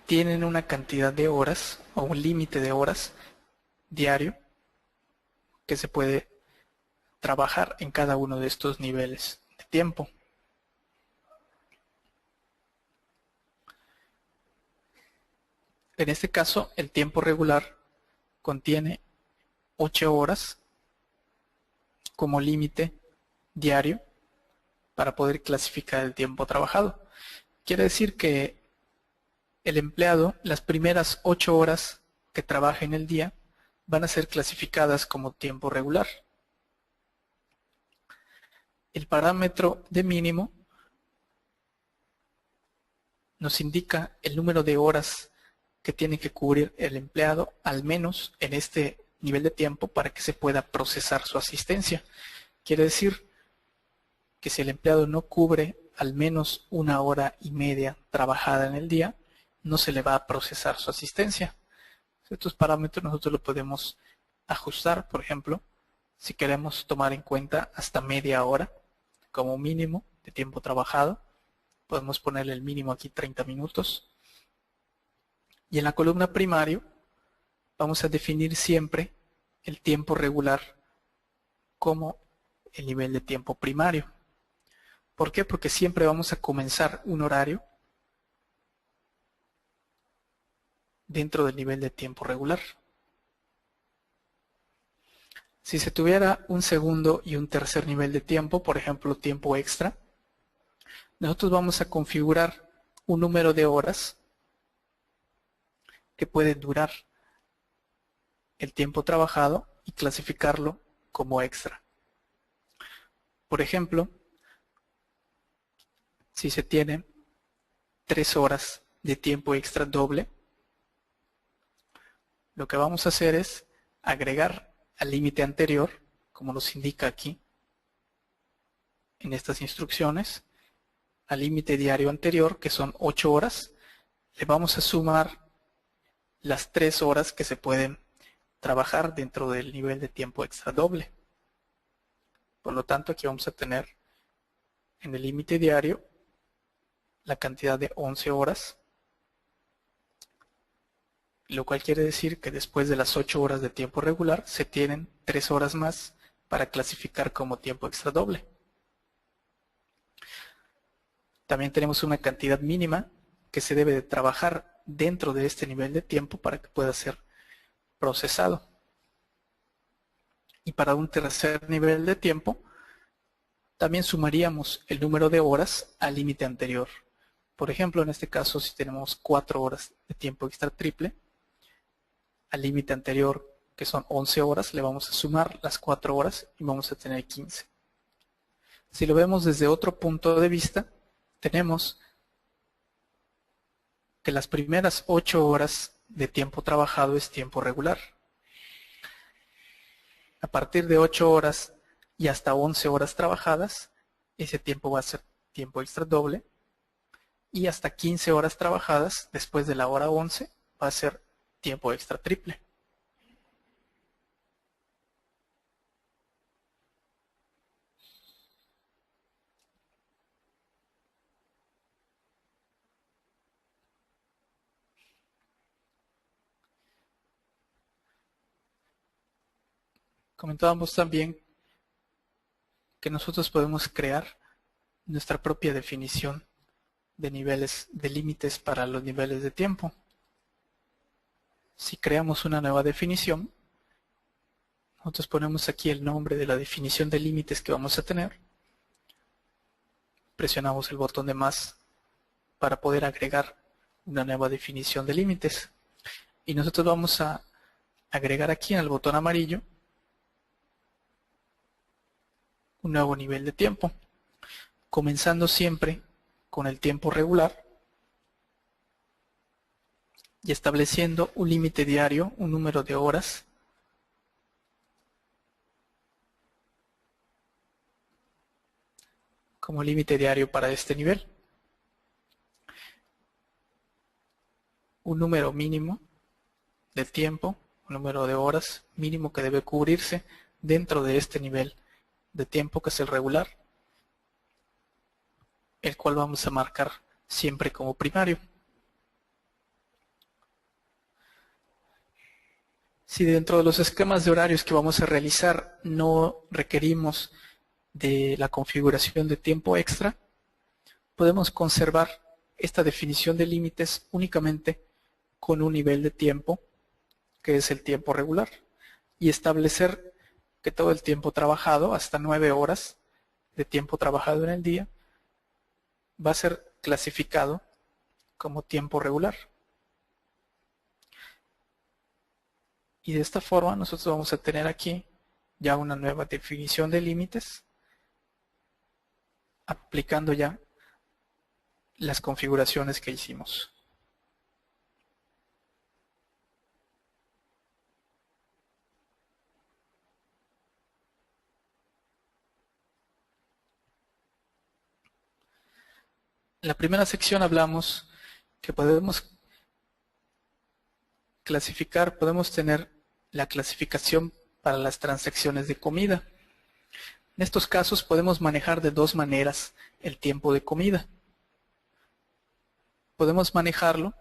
tienen una cantidad de horas o un límite de horas diario que se puede trabajar en cada uno de estos niveles de tiempo. En este caso, el tiempo regular contiene 8 horas como límite diario para poder clasificar el tiempo trabajado. Quiere decir que el empleado, las primeras 8 horas que trabaja en el día, van a ser clasificadas como tiempo regular. El parámetro de mínimo nos indica el número de horas que tiene que cubrir el empleado, al menos en este nivel de tiempo, para que se pueda procesar su asistencia. Quiere decir que si el empleado no cubre al menos 1 hora y media trabajada en el día, no se le va a procesar su asistencia. Estos parámetros nosotros lo podemos ajustar, por ejemplo, si queremos tomar en cuenta hasta media hora como mínimo de tiempo trabajado, podemos ponerle el mínimo aquí 30 minutos. Y en la columna primario vamos a definir siempre el tiempo regular como el nivel de tiempo primario. ¿Por qué? Porque siempre vamos a comenzar un horario dentro del nivel de tiempo regular. Si se tuviera un segundo y un tercer nivel de tiempo, por ejemplo tiempo extra, nosotros vamos a configurar un número de horas que puede durar el tiempo trabajado y clasificarlo como extra. Por ejemplo, si se tiene 3 horas de tiempo extra doble, lo que vamos a hacer es agregar al límite anterior, como nos indica aquí en estas instrucciones, al límite diario anterior, que son 8 horas, le vamos a sumar las 3 horas que se pueden trabajar dentro del nivel de tiempo extra doble. Por lo tanto, aquí vamos a tener en el límite diario la cantidad de 11 horas, lo cual quiere decir que después de las 8 horas de tiempo regular se tienen 3 horas más para clasificar como tiempo extra doble. También tenemos una cantidad mínima que se debe de trabajar dentro de este nivel de tiempo para que pueda ser procesado. Y para un tercer nivel de tiempo, también sumaríamos el número de horas al límite anterior. Por ejemplo, en este caso, si tenemos 4 horas de tiempo extra triple, al límite anterior, que son 11 horas, le vamos a sumar las 4 horas y vamos a tener 15. Si lo vemos desde otro punto de vista, tenemos que las primeras 8 horas de tiempo trabajado es tiempo regular. A partir de 8 horas y hasta 11 horas trabajadas, ese tiempo va a ser tiempo extra doble. Y hasta 15 horas trabajadas, después de la hora 11, va a ser tiempo extra triple. Comentábamos también que nosotros podemos crear nuestra propia definición de niveles, de límites para los niveles de tiempo. Si creamos una nueva definición, nosotros ponemos aquí el nombre de la definición de límites que vamos a tener. Presionamos el botón de más para poder agregar una nueva definición de límites. Y nosotros vamos a agregar aquí en el botón amarillo un nuevo nivel de tiempo, comenzando siempre con el tiempo regular y estableciendo un límite diario, un número de horas como límite diario para este nivel, un número mínimo de tiempo, un número de horas mínimo que debe cubrirse dentro de este nivel de tiempo que es el regular, el cual vamos a marcar siempre como primario. Si dentro de los esquemas de horarios que vamos a realizar no requerimos de la configuración de tiempo extra, podemos conservar esta definición de límites únicamente con un nivel de tiempo que es el tiempo regular y establecer que todo el tiempo trabajado, hasta 9 horas de tiempo trabajado en el día, va a ser clasificado como tiempo regular. Y de esta forma nosotros vamos a tener aquí ya una nueva definición de límites, aplicando ya las configuraciones que hicimos. En la primera sección hablamos que podemos clasificar, podemos tener la clasificación para las transacciones de comida. En estos casos podemos manejar de dos maneras el tiempo de comida. Podemos manejarlo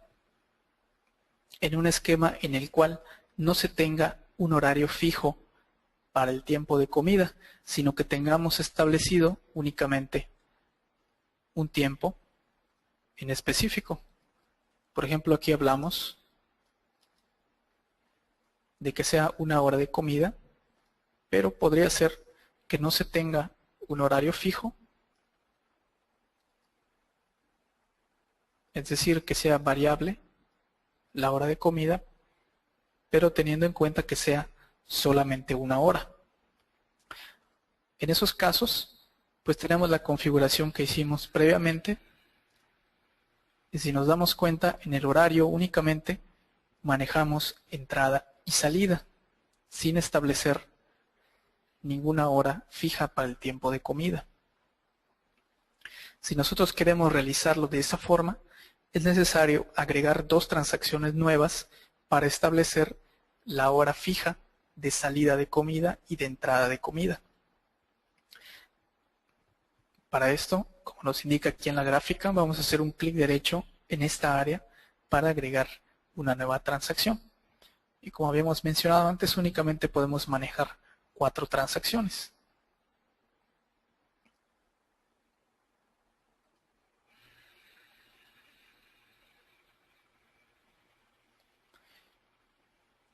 en un esquema en el cual no se tenga un horario fijo para el tiempo de comida, sino que tengamos establecido únicamente un tiempo en específico. Por ejemplo, aquí hablamos de que sea una hora de comida, pero podría ser que no se tenga un horario fijo, es decir, que sea variable la hora de comida, pero teniendo en cuenta que sea solamente una hora. En esos casos, pues tenemos la configuración que hicimos previamente, y si nos damos cuenta, en el horario únicamente manejamos entrada y salida, sin establecer ninguna hora fija para el tiempo de comida. Si nosotros queremos realizarlo de esa forma, es necesario agregar dos transacciones nuevas para establecer la hora fija de salida de comida y de entrada de comida. Para esto, como nos indica aquí en la gráfica, vamos a hacer un clic derecho en esta área para agregar una nueva transacción. Y como habíamos mencionado antes, únicamente podemos manejar 4 transacciones.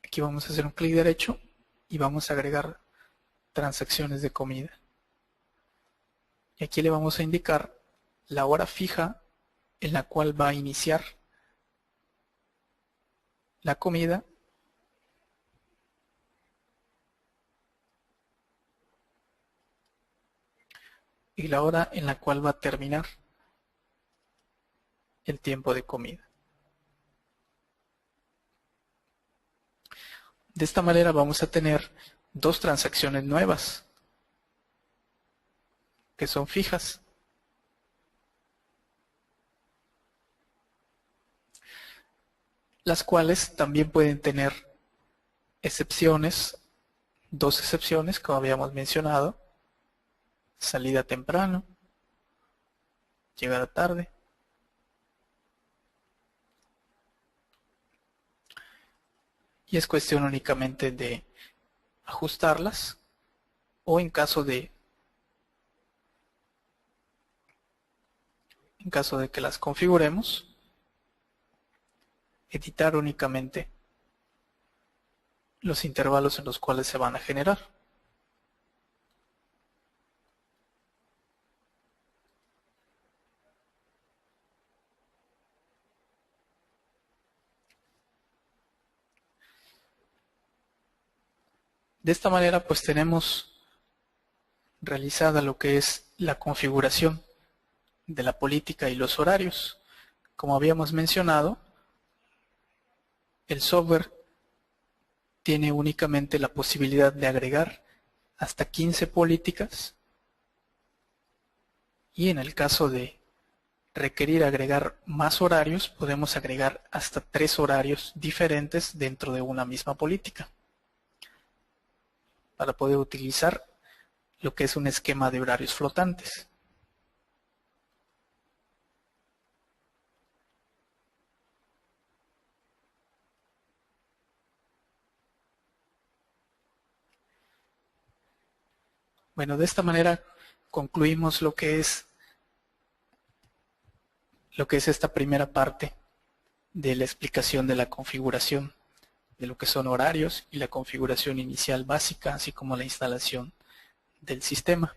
Aquí vamos a hacer un clic derecho y vamos a agregar transacciones de comida. Y aquí le vamos a indicar la hora fija en la cual va a iniciar la comida y la hora en la cual va a terminar el tiempo de comida. De esta manera vamos a tener dos transacciones nuevas que son fijas. Las cuales también pueden tener excepciones, dos excepciones como habíamos mencionado: salida temprano, llegada tarde. Y es cuestión únicamente de ajustarlas o en caso de que las configuremos, editar únicamente los intervalos en los cuales se van a generar. De esta manera pues tenemos realizada lo que es la configuración de la política y los horarios. Como habíamos mencionado, el software tiene únicamente la posibilidad de agregar hasta 15 políticas y en el caso de requerir agregar más horarios, podemos agregar hasta 3 horarios diferentes dentro de una misma política para poder utilizar lo que es un esquema de horarios flotantes. Bueno, de esta manera concluimos lo que es esta primera parte de la explicación de la configuración de lo que son horarios y la configuración inicial básica, así como la instalación del sistema.